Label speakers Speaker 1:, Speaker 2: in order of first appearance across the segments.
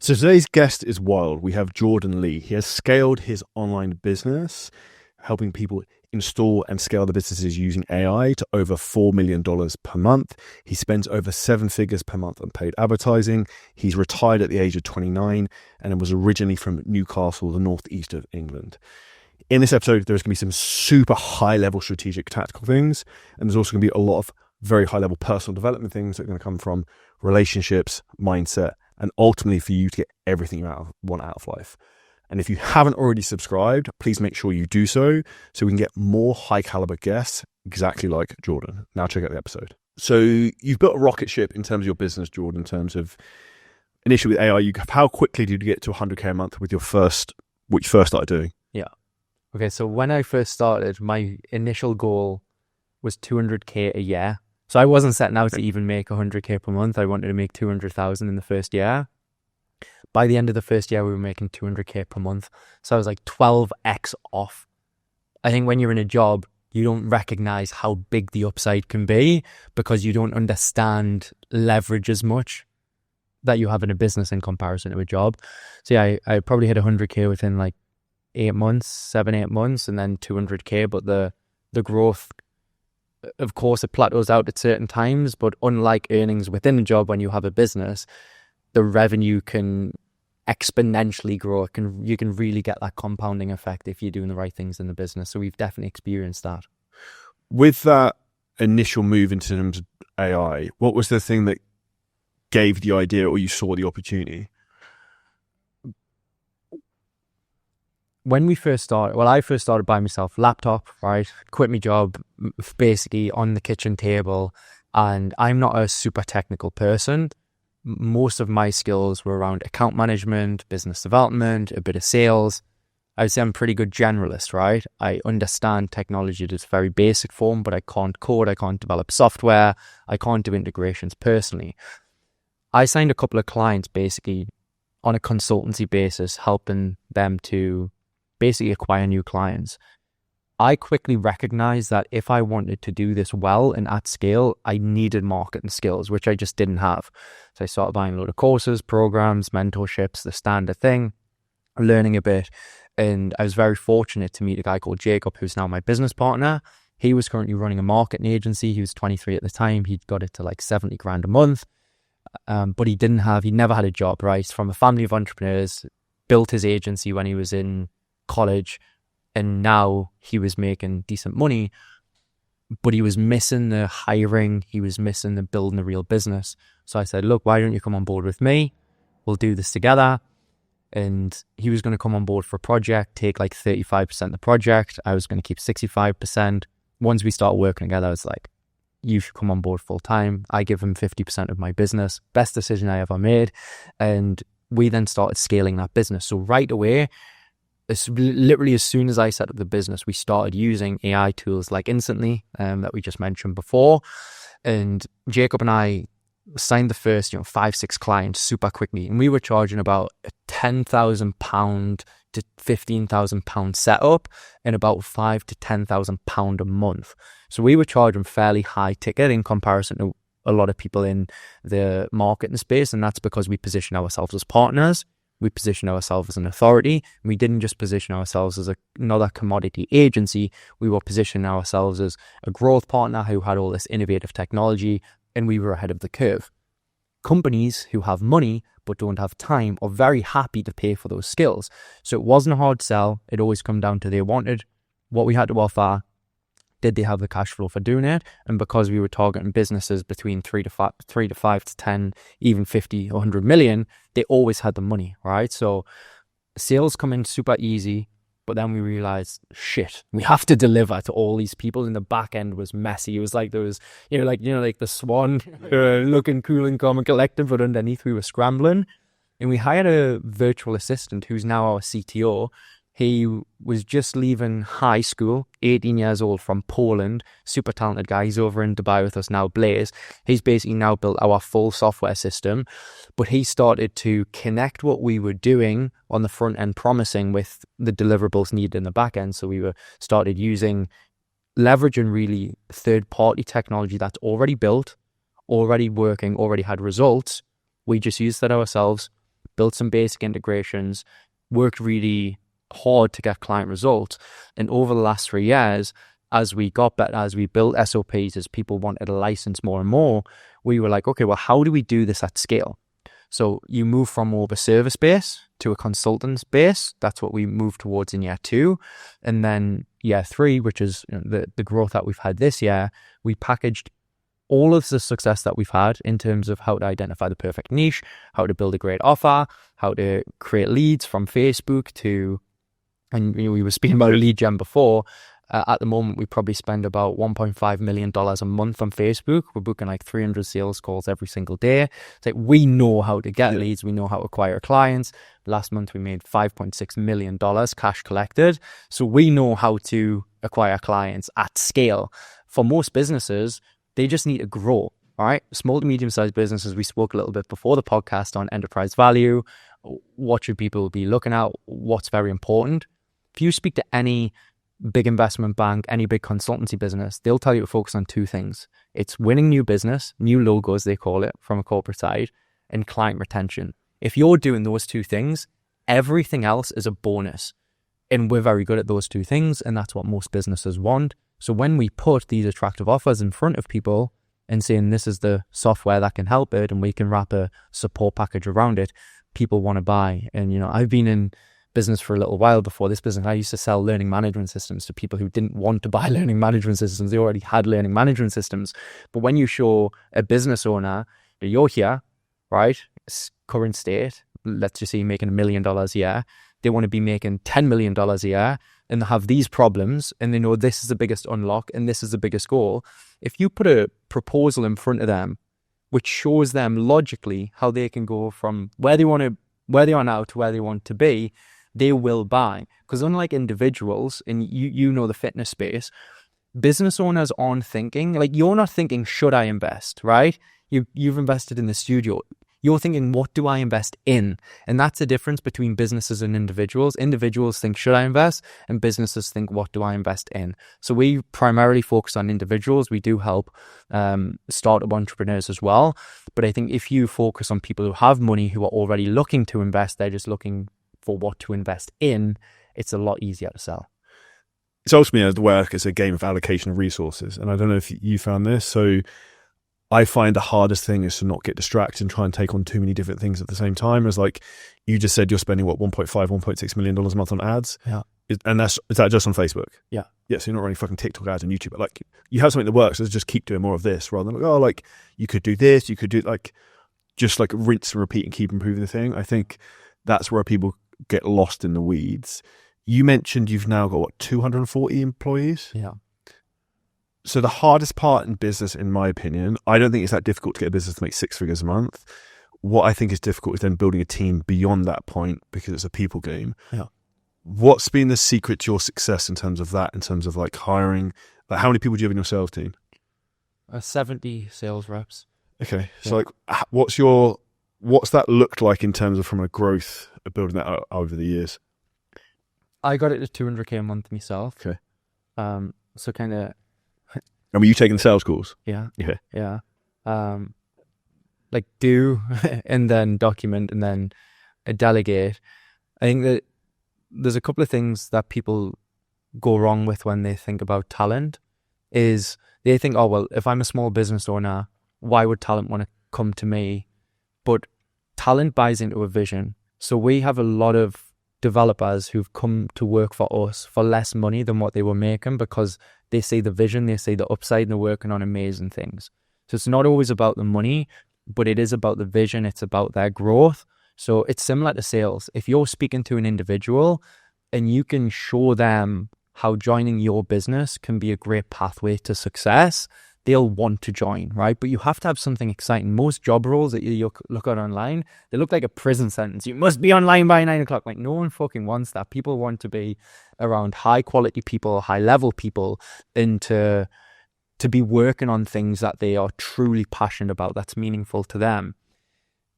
Speaker 1: So today's guest is wild. We have Jordan Lee. He has scaled his online business, helping people install and scale the businesses using AI to over $4 million per month. He spends over 7 figures per month on paid advertising. He's retired at the age of 29 and was originally from Newcastle, the northeast of England. In this episode, there's going to be some super high-level strategic tactical things, and there's also going to be a lot of very high-level personal development things that are going to come from relationships, mindset, and ultimately for you to get everything you want out of life. And if you haven't already subscribed, please make sure you do so we can get more high caliber guests exactly like Jordan. Now check out the episode. So you've built a rocket ship in terms of your business, Jordan, in terms of initially with AI. How quickly did you get to 100K a month with what you first started doing?
Speaker 2: Yeah. Okay, so when I first started, my initial goal was 200K a year. So I wasn't setting out to even make 100K per month. I wanted to make 200,000 in the first year. By the end of the first year, we were making 200K per month. So I was like 12x off. I think when you're in a job, you don't recognize how big the upside can be because you don't understand leverage as much that you have in a business in comparison to a job. So yeah, I probably hit 100K within like 8 months, 7-8 months, and then 200K. But the growth, of course, it plateaus out at certain times, but unlike earnings within a job, when you have a business, the revenue can exponentially grow. You can really get that compounding effect if you're doing the right things in the business. So we've definitely experienced that.
Speaker 1: With that initial move into terms of AI, what was the thing that gave the idea or you saw the opportunity?
Speaker 2: When we first started, I first started by myself, laptop, right? Quit my job, basically on the kitchen table. And I'm not a super technical person. Most of my skills were around account management, business development, a bit of sales. I would say I'm a pretty good generalist, right? I understand technology at its very basic form, but I can't code, I can't develop software, I can't do integrations personally. I signed a couple of clients basically on a consultancy basis, helping them to basically acquire new clients. I quickly recognized that if I wanted to do this well and at scale, I needed marketing skills, which I just didn't have. So I started buying a load of courses, programs, mentorships, the standard thing, learning a bit. And I was very fortunate to meet a guy called Jacob, who's now my business partner. He was currently running a marketing agency. He was 23 at the time. He'd got it to like 70 grand a month. But he never had a job, right? He's from a family of entrepreneurs, built his agency when he was in college, and now he was making decent money, but he was missing the hiring, he was missing the building a real business. So I said, look, why don't you come on board with me? We'll do this together. And he was going to come on board for a project, take like 35% of the project. I was going to keep 65%. Once we started working together, I was like, you should come on board full time. I give him 50% of my business. Best decision I ever made. And we then started scaling that business. So right away, literally as soon as I set up the business, we started using AI tools like Instantly that we just mentioned before. And Jacob and I signed the first 5-6 clients super quickly, and we were charging about a £10,000 to £15,000 setup and about £5,000 to £10,000 a month. So we were charging fairly high ticket in comparison to a lot of people in the marketing space, and that's because we position ourselves as partners. We position ourselves as an authority. We didn't just position ourselves as another commodity agency. We were positioning ourselves as a growth partner who had all this innovative technology, and we were ahead of the curve. Companies who have money but don't have time are very happy to pay for those skills. So it wasn't a hard sell. It always come down to they wanted what we had to offer. Did they have the cash flow for doing it? And because we were targeting businesses between 3 to 5 to 10, even 50, 100 million, they always had the money, right? So sales come in super easy, but then we realized, shit, we have to deliver to all these people. And the back end was messy. It was like there was, like the swan looking cool and calm and collected, but underneath we were scrambling. And we hired a virtual assistant who's now our CTO. He was just leaving high school, 18 years old, from Poland, super talented guy. He's over in Dubai with us now, Blaze. He's basically now built our full software system, but he started to connect what we were doing on the front end, promising with the deliverables needed in the back end. So we started leveraging really third-party technology that's already built, already working, already had results. We just used that ourselves, built some basic integrations, worked really hard to get client results. And over the last 3 years, as we got better, as we built SOPs, as people wanted a license more and more, we were like, okay, well, how do we do this at scale? So you move from more of a service base to a consultant's base. That's what we moved towards in year 2. And then year 3, which is the growth that we've had this year, we packaged all of the success that we've had in terms of how to identify the perfect niche, how to build a great offer, how to create leads from Facebook to, and we were speaking about a lead gen before. At the moment, we probably spend about $1.5 million a month on Facebook. We're booking like 300 sales calls every single day. It's like we know how to get leads. We know how to acquire clients. Last month, we made $5.6 million cash collected. So we know how to acquire clients at scale. For most businesses, they just need to grow. All right. Small to medium-sized businesses, we spoke a little bit before the podcast on enterprise value. What should people be looking at? What's very important? If you speak to any big investment bank, any big consultancy business, they'll tell you to focus on 2 things. It's winning new business, new logos, they call it from a corporate side, and client retention. If you're doing those 2 things, everything else is a bonus. And we're very good at those 2 things, and that's what most businesses want. So when we put these attractive offers in front of people and saying this is the software that can help it, and we can wrap a support package around it, people want to buy. And, I've been in business for a little while before this business. I used to sell learning management systems to people who didn't want to buy learning management systems. They already had learning management systems. But when you show a business owner that you're here, right, current state, let's just say you're making $1 million a year, they want to be making $10 million a year, and they have these problems, and they know this is the biggest unlock and this is the biggest goal. If you put a proposal in front of them, which shows them logically how they can go from where they are now to where they want to be, they will buy. Because unlike individuals, and you know the fitness space, business owners aren't thinking, like you're not thinking, should I invest, right? You've invested in the studio. You're thinking, what do I invest in? And that's the difference between businesses and individuals. Individuals think, should I invest? And businesses think, what do I invest in? So we primarily focus on individuals. We do help startup entrepreneurs as well. But I think if you focus on people who have money, who are already looking to invest, they're just looking for what to invest in, it's a lot easier to sell.
Speaker 1: It's ultimately the work is a game of allocation of resources. And I don't know if you found this. So I find the hardest thing is to not get distracted and try and take on too many different things at the same time. As like you just said, you're spending what, $1.6 million a month on ads.
Speaker 2: Yeah.
Speaker 1: And is that just on Facebook?
Speaker 2: Yeah.
Speaker 1: Yeah. So you're not running fucking TikTok ads on YouTube, but like you have something that works. So just keep doing more of this rather than like, oh, like you could do this, you could do like, just like rinse and repeat and keep improving the thing. I think that's where people get lost in the weeds. You mentioned you've now got what, 240 employees?
Speaker 2: Yeah.
Speaker 1: So the hardest part in business, in my opinion, I don't think it's that difficult to get a business to make 6 figures a month. What I think is difficult is then building a team beyond that point because it's a people game.
Speaker 2: Yeah.
Speaker 1: What's been the secret to your success in terms of that, in terms of like hiring? Like how many people do you have in your sales team?
Speaker 2: 70 sales reps.
Speaker 1: Okay. So like what's that looked like in terms of from a growth of building that out over the years?
Speaker 2: I got it to $200K a month myself.
Speaker 1: Okay.
Speaker 2: So kind of.
Speaker 1: And were you taking sales calls?
Speaker 2: Yeah.
Speaker 1: Okay.
Speaker 2: Yeah. Like do and then document and then delegate. I think that there's a couple of things that people go wrong with when they think about talent is they think, oh, well, if I'm a small business owner, why would talent want to come to me? But talent buys into a vision. So we have a lot of developers who've come to work for us for less money than what they were making because they see the vision, they see the upside, and they're working on amazing things. So it's not always about the money, but it is about the vision. It's about their growth. So it's similar to sales. If you're speaking to an individual and you can show them how joining your business can be a great pathway to success, they'll want to join, right? But you have to have something exciting. Most job roles that you look at online, they look like a prison sentence. You must be online by 9 o'clock. Like no one fucking wants that. People want to be around high quality people, high level people, and to be working on things that they are truly passionate about, that's meaningful to them.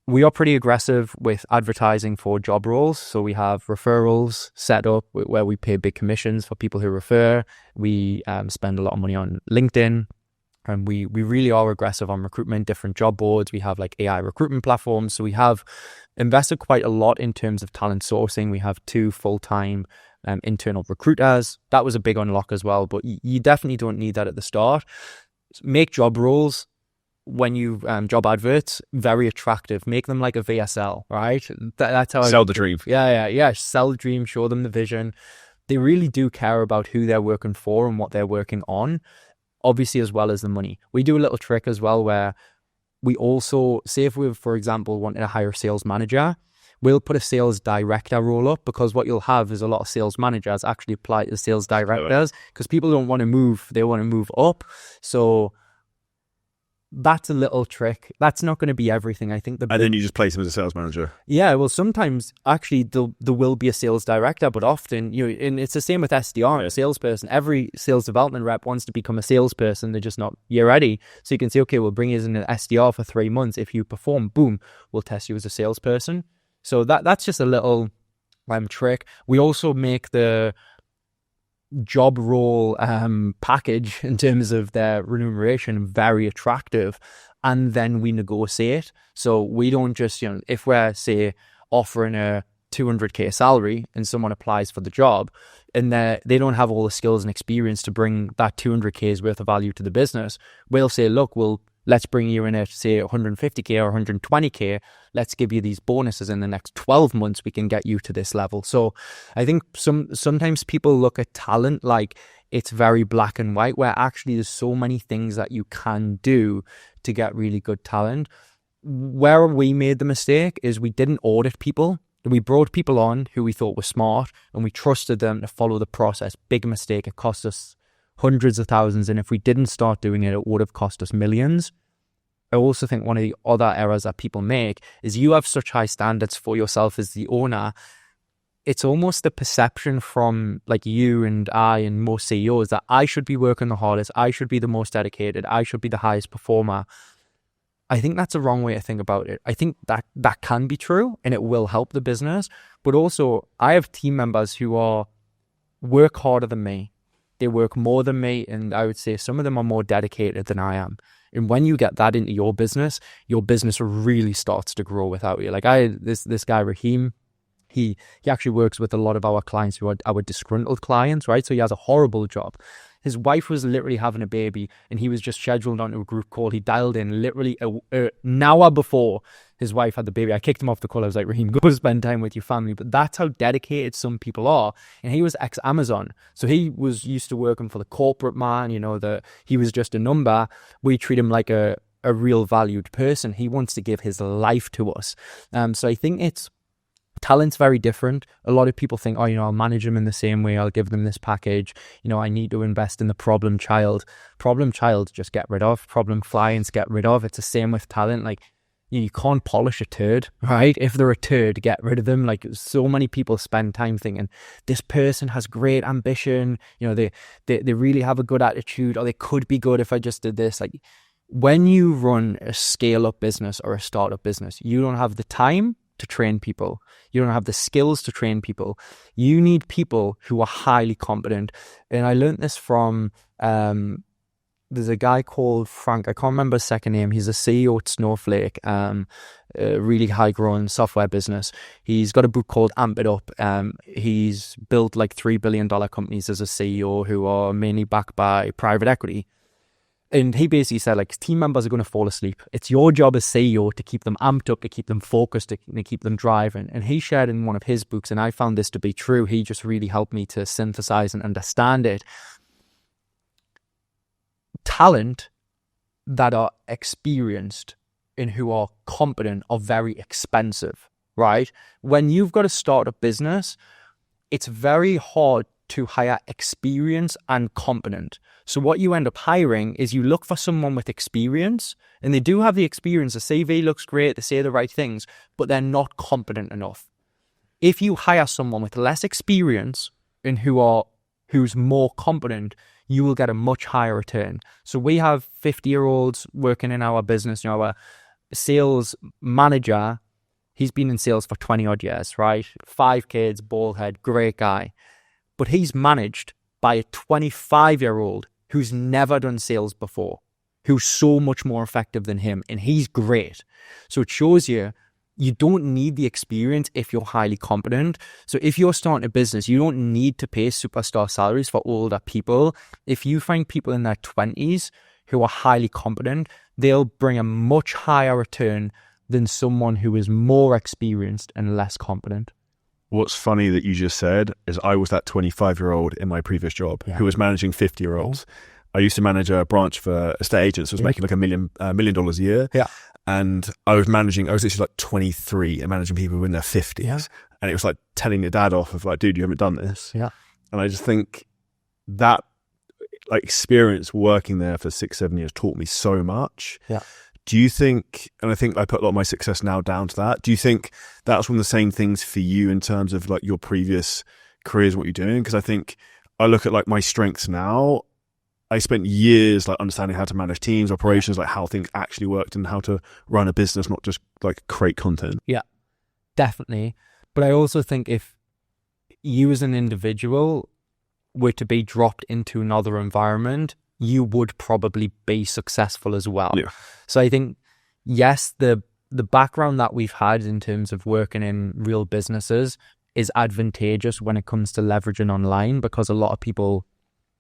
Speaker 2: We are pretty aggressive with advertising for job roles. So we have referrals set up where we pay big commissions for people who refer. We spend a lot of money on LinkedIn. And we really are aggressive on recruitment, different job boards. We have like AI recruitment platforms. So we have invested quite a lot in terms of talent sourcing. We have 2 full-time internal recruiters. That was a big unlock as well, but you definitely don't need that at the start. Make job roles, when you job adverts, very attractive. Make them like a VSL, right? That's how
Speaker 1: Sell the dream.
Speaker 2: Yeah. Sell the dream, show them the vision. They really do care about who they're working for and what they're working on, obviously, as well as the money. We do a little trick as well where we also, say if we, for example, wanted to hire a sales manager, we'll put a sales director role up, because what you'll have is a lot of sales managers actually apply to sales directors because people don't want to move. They want to move up. So that's a little trick. That's not going to be everything. I think
Speaker 1: and then you just place him as a sales manager.
Speaker 2: Yeah, well, sometimes actually there will be a sales director, but often, and it's the same with SDR, a salesperson. Every sales development rep wants to become a salesperson. They're just not yet ready. So you can say, okay, we'll bring you as an SDR for 3 months. If you perform, boom, we'll test you as a salesperson. So that's just a little trick. We also make the job role package in terms of their remuneration very attractive, and then we negotiate. So we don't just, if we're, say, offering a 200k salary and someone applies for the job and they don't have all the skills and experience to bring that 200k's worth of value to the business, we'll say, look, let's bring you in at, say, 150k or 120k. Let's give you these bonuses in the next 12 months. We can get you to this level. So I think sometimes people look at talent like it's very black and white, where actually there's so many things that you can do to get really good talent. Where we made the mistake is we didn't audit people. We brought people on who we thought were smart and we trusted them to follow the process. Big mistake. It cost us hundreds of thousands, and if we didn't start doing it, it would have cost us millions. I also think one of the other errors that people make is you have such high standards for yourself as the owner. It's almost the perception from like you and I and most CEOs that I should be working the hardest, I should be the most dedicated, I should be the highest performer. I think that's a wrong way to think about it. I think that can be true and it will help the business, but also I have team members who work harder than me. They work more than me, and I would say some of them are more dedicated than I am. And when you get that into your business really starts to grow without you. Like this guy, Raheem, he actually works with a lot of our clients who are our disgruntled clients, right? So he has a horrible job. His wife was literally having a baby and he was just scheduled onto a group call. He dialed in literally an hour before his wife had the baby. I kicked him off the call. I was like, Raheem, go spend time with your family. But that's how dedicated some people are. And he was ex-Amazon. So he was used to working for the corporate man, that he was just a number. We treat him like a real valued person. He wants to give his life to us. So I think talent's very different. A lot of people think, I'll manage them in the same way. I'll give them this package. I need to invest in the problem child. Problem child, just get rid of. Problem clients, get rid of. It's the same with talent. Like, you can't polish a turd, right? If they're a turd, get rid of them. Like, so many people spend time thinking this person has great ambition. They really have a good attitude, or they could be good if I just did this. Like, when you run a scale-up business or a startup business, you don't have the time to train people. You don't have the skills to train people. You need people who are highly competent. And I learned this from, there's a guy called Frank, I can't remember his second name. He's a CEO at Snowflake, a really high growing software business. He's got a book called Amp It Up. He's built like $3 billion companies as a CEO who are mainly backed by private equity. And he basically said, like, team members are going to fall asleep. It's your job as CEO to keep them amped up, to keep them focused, to keep them driving. And he shared in one of his books, and I found this to be true. He just really helped me to synthesize and understand it. Talent that are experienced and who are competent are very expensive, right? When you've got to start a business, it's very hard to hire experience and competent. So what you end up hiring is you look for someone with experience, and they do have the experience. The CV looks great, they say the right things, but they're not competent enough. If you hire someone with less experience and who's more competent, you will get a much higher return. So we have 50-year-olds working in our business. Our sales manager, he's been in sales for 20 odd years, right? 5 kids, bald head, great guy. But he's managed by a 25-year-old who's never done sales before, who's so much more effective than him, and he's great. So it shows you you don't need the experience if you're highly competent. So if you're starting a business, you don't need to pay superstar salaries for older people. If you find people in their 20s who are highly competent, they'll bring a much higher return than someone who is more experienced and less competent.
Speaker 1: What's funny that you just said is I was that 25-year-old in my previous job who was managing 50-year-olds. I used to manage a branch for estate agents. I was making like $1 million a year.
Speaker 2: Yeah.
Speaker 1: And I was literally like 23 and managing people in their 50s. Yeah. And it was like telling your dad off of like, dude, you haven't done this.
Speaker 2: Yeah.
Speaker 1: And I just think that like experience working there for 6-7 years taught me so much.
Speaker 2: Yeah.
Speaker 1: Do you think, and I think I put a lot of my success now down to that, do you think that's one of the same things for you in terms of like your previous careers and what you're doing? Because I think I look at like my strengths now. I spent years like understanding how to manage teams, operations, like how things actually worked and how to run a business, not just like create content.
Speaker 2: Yeah, definitely. But I also think if you as an individual were to be dropped into another environment, you would probably be successful as well.
Speaker 1: Yeah.
Speaker 2: So I think, yes, the background that we've had in terms of working in real businesses is advantageous when it comes to leveraging online, because a lot of people,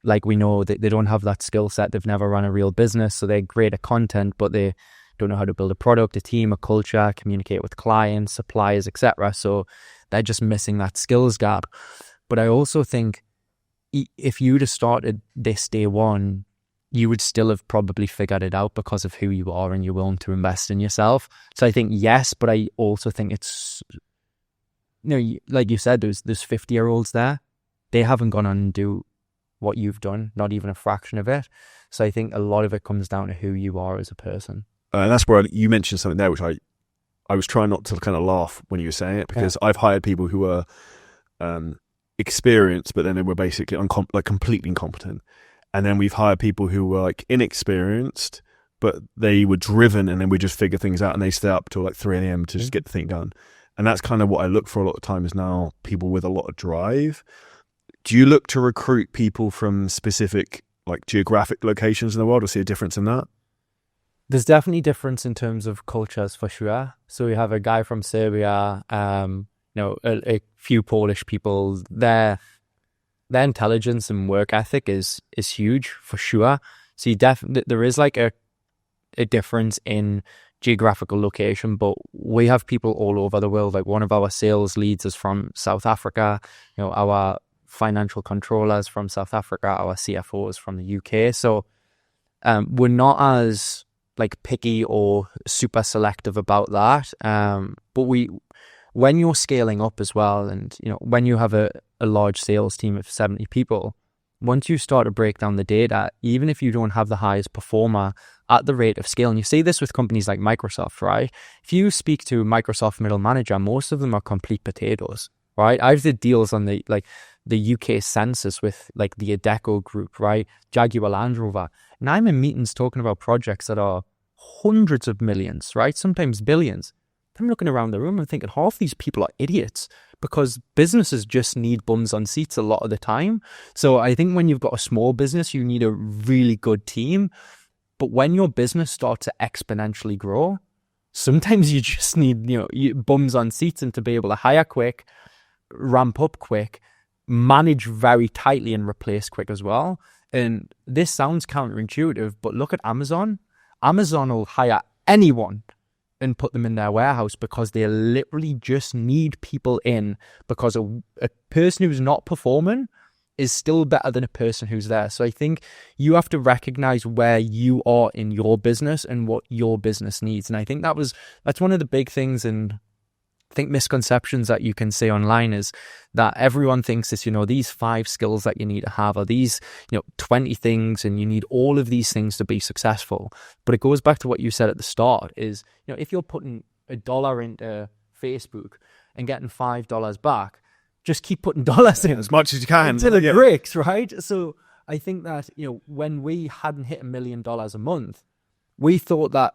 Speaker 2: like we know, that they don't have that skill set. They've never run a real business, so they're great at content, but they don't know how to build a product, a team, a culture, communicate with clients, suppliers, etc. So they're just missing that skills gap. But I also think if you'd have started this day one, you would still have probably figured it out because of who you are and you're willing to invest in yourself. So I think yes, but I also think it's, like you said, there's 50-year-olds there. They haven't gone on and do what you've done, not even a fraction of it. So I think a lot of it comes down to who you are as a person.
Speaker 1: And that's where you mentioned something there, which I was trying not to kind of laugh when you were saying it, because I've hired people who were experienced, but then they were basically completely incompetent. And then we've hired people who were like inexperienced, but they were driven, and then we just figure things out, and they stay up till like 3 a.m. to just get the thing done. And that's kind of what I look for a lot of times now, people with a lot of drive. Do you look to recruit people from specific like geographic locations in the world, or see a difference in that?
Speaker 2: There's definitely difference in terms of cultures for sure. So we have a guy from Serbia, a few Polish people. Their intelligence and work ethic is huge for sure. So there is like a difference in geographical location, but we have people all over the world. Like one of our sales leads is from South Africa. Our financial controllers from South Africa, our CFO is from the UK. So we're not as like picky or super selective about that. But when you're scaling up as well, and when you have a large sales team of 70 people, once you start to break down the data, even if you don't have the highest performer at the rate of scale, and you see this with companies like Microsoft, right? If you speak to a Microsoft middle manager, most of them are complete potatoes, right? I've did deals on the UK census with like the Adecco group, right? Jaguar Land Rover. And I'm in meetings talking about projects that are hundreds of millions, right? Sometimes billions. I'm looking around the room and thinking half these people are idiots, because businesses just need bums on seats a lot of the time. So I think when you've got a small business, you need a really good team. But when your business starts to exponentially grow, sometimes you just need, bums on seats, and to be able to hire quick, ramp up quick, manage very tightly, and replace quick as well. And this sounds counterintuitive, but look at Amazon. Amazon will hire anyone and put them in their warehouse because they literally just need people in, because a person who's not performing is still better than a person who's there. So I think you have to recognize where you are in your business and what your business needs. And I think that's one of the big things, and I think misconceptions that you can say online is that everyone thinks it's, these 5 skills that you need to have, or these, 20 things, and you need all of these things to be successful. But it goes back to what you said at the start is, if you're putting $1 into Facebook and getting $5 back, just keep putting dollars in
Speaker 1: as much as you can
Speaker 2: until it breaks, right? So I think that, when we hadn't hit $1 million a month, we thought that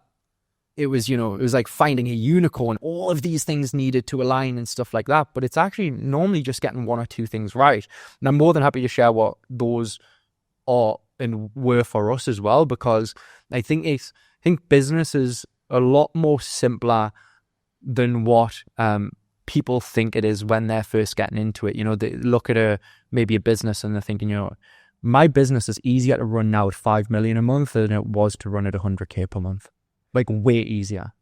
Speaker 2: it was like finding a unicorn. All of these things needed to align and stuff like that. But it's actually normally just getting 1 or 2 things right. And I'm more than happy to share what those are and were for us as well, because I think business is a lot more simpler than what people think it is when they're first getting into it. You know, they look at maybe a business and they're thinking, you know, my business is easier to run now at 5 million a month than it was to run at 100K per month. Like way easier.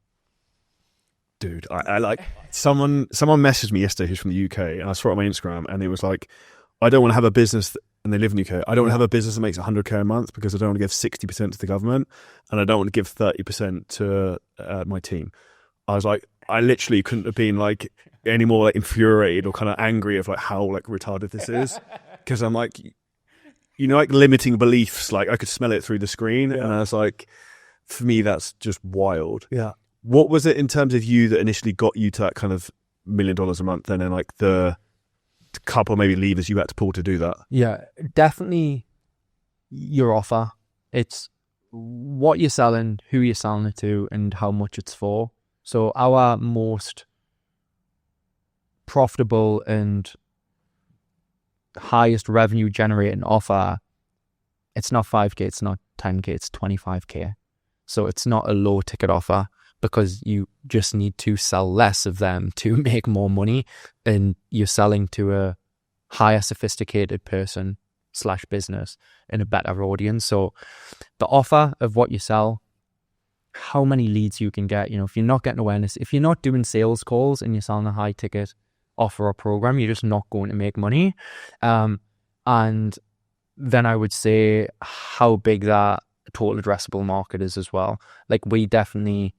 Speaker 1: Dude, I like someone messaged me yesterday who's from the UK, and I saw it on my Instagram, and it was like, I don't want to have a business and they live in the UK. I don't want to have a business that makes 100K a month because I don't want to give 60% to the government, and I don't want to give 30% to my team. I was like, I literally couldn't have been like any more like infuriated or kind of angry of like how like retarded this is, because I'm like, you know, like limiting beliefs. Like I could smell it through the screen, and I was like, for me, that's just wild.
Speaker 2: Yeah.
Speaker 1: What was it in terms of you that initially got you to that kind of $1 million a month, and then like the couple maybe levers you had to pull to do that?
Speaker 2: Yeah, definitely your offer. It's what you're selling, who you're selling it to, and how much it's for. So our most profitable and highest revenue generating offer, it's not 5K, it's not 10K, it's 25K. So it's not a low ticket offer, because you just need to sell less of them to make more money, and you're selling to a higher sophisticated person / business in a better audience. So the offer of what you sell, how many leads you can get, you know, if you're not getting awareness, if you're not doing sales calls and you're selling a high ticket offer or program, you're just not going to make money. And then I would say how big that total addressable market is as well. Like we definitely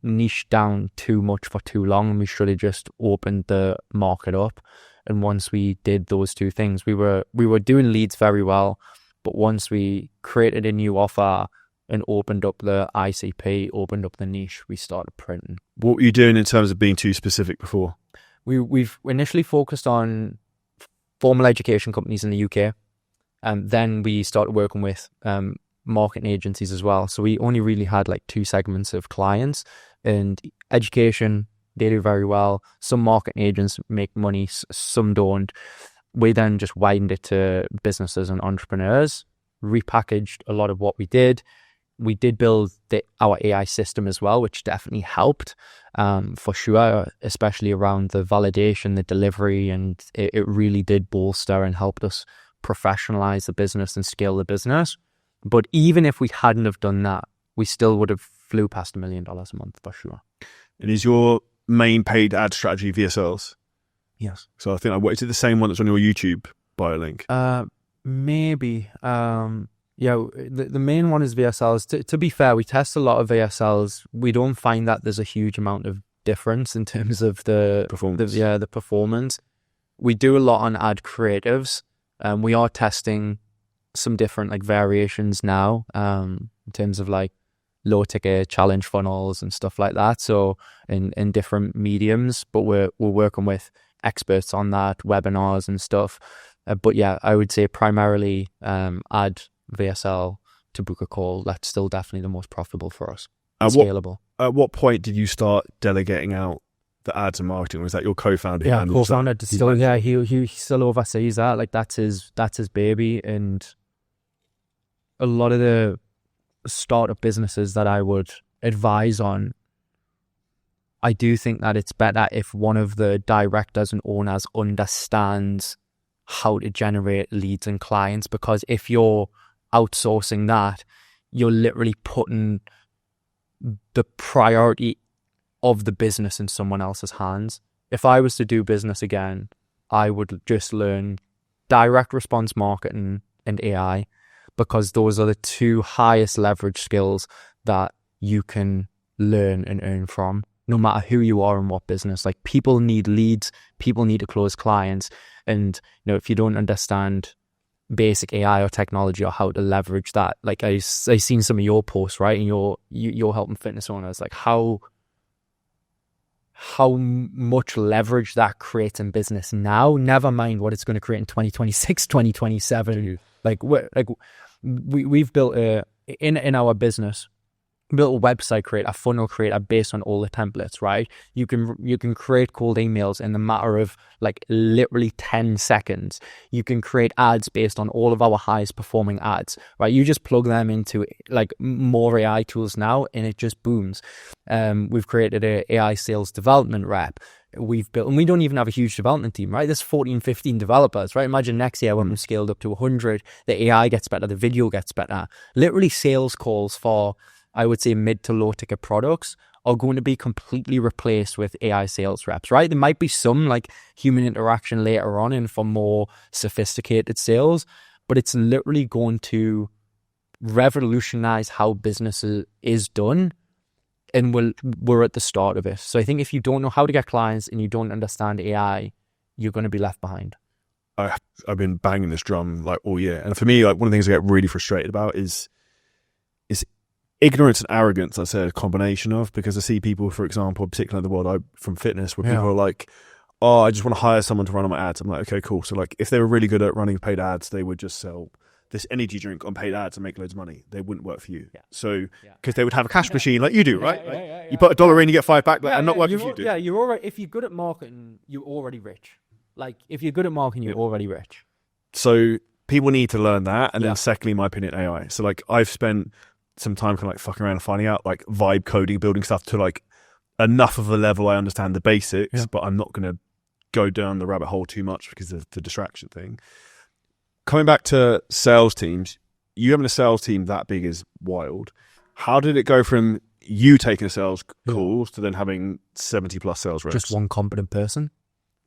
Speaker 2: niche down too much for too long, and we should have just opened the market up. And once we did those two things, we were doing leads very well, but once we created a new offer and opened up the ICP, opened up the niche, we started printing.
Speaker 1: What were you doing in terms of being too specific before?
Speaker 2: We've initially focused on formal education companies in the UK, and then we started working with marketing agencies as well. So we only really had like 2 segments of clients, and education, they do very well. Some marketing agents make money, some don't. We then just widened it to businesses and entrepreneurs, repackaged a lot of what we did. We did build our AI system as well, which definitely helped for sure, especially around the validation, the delivery, and it really did bolster and helped us professionalize the business and scale the business. But even if we hadn't have done that, we still would have flew past $1 million a month for sure.
Speaker 1: And is your main paid ad strategy VSLs?
Speaker 2: Yes.
Speaker 1: So I think, is it the same one that's on your YouTube bio link?
Speaker 2: Maybe. Yeah, the main one is VSLs. To be fair, we test a lot of VSLs. We don't find that there's a huge amount of difference in terms of the performance. The performance. We do a lot on ad creatives. We are testing some different like variations now in terms of like low ticket challenge funnels and stuff like that. So in different mediums, but we're working with experts on that, webinars and stuff. But yeah, I would say primarily ad VSL to book a call. That's still definitely the most profitable for us. Scalable.
Speaker 1: At what point did you start delegating out the ads and marketing? Was that your co-founder?
Speaker 2: Yeah, co-founder. He still oversees that. Like that's his baby. And a lot of the startup businesses that I would advise on, I do think that it's better if one of the directors and owners understands how to generate leads and clients, because if you're outsourcing that, you're literally putting the priority of the business in someone else's hands. If I was to do business again, I would just learn direct response marketing and AI, because those are the 2 highest leverage skills that you can learn and earn from, no matter who you are and what business. Like people need leads, people need to close clients. And you know, if you don't understand basic AI or technology or how to leverage that, like I seen some of your posts, right? And you're helping fitness owners, like how much leverage that creates in business now, never mind what it's going to create in 2026, 2027. Like we've built in our business, little website creator, funnel creator based on all the templates, right? You can create cold emails in the matter of like literally 10 seconds. You can create ads based on all of our highest performing ads, right? You just plug them into like more AI tools now and it just booms. We've created a AI sales development rep. We've built, and we don't even have a huge development team, right? There's 14, 15 developers, right? Imagine next year when we've scaled up to 100, the AI gets better, the video gets better. Literally sales calls for, I would say, mid to low ticket products are going to be completely replaced with AI sales reps, right? There might be some like human interaction later on and for more sophisticated sales, but it's literally going to revolutionize how business is done. And we're at the start of it. So I think if you don't know how to get clients and you don't understand AI, you're going to be left behind.
Speaker 1: I've been banging this drum like all year. And for me, like one of the things I get really frustrated about is ignorance and arrogance. I say a combination of, because I see people, for example, particularly in the world from fitness, where people are like, oh, I just want to hire someone to run on my ads. I'm like, okay, cool. So like if they were really good at running paid ads, they would just sell this energy drink on paid ads and make loads of money. They wouldn't work for you. Yeah. So, because they would have a cash machine like you do, right? You put $1 in, you get $5 back, and not working for you do.
Speaker 2: Yeah, you're already, if you're good at marketing, you're already rich. Like, if you're good at marketing, you're already rich.
Speaker 1: So, people need to learn that. And then secondly, in my opinion, AI. So, like, I've spent some time kind of like fucking around and finding out, like, vibe coding, building stuff to like enough of a level I understand the basics, but I'm not going to go down the rabbit hole too much because of the distraction thing. Coming back to sales teams, you having a sales team that big is wild. How did it go from you taking sales calls to then having 70 plus sales reps?
Speaker 2: Just one competent person.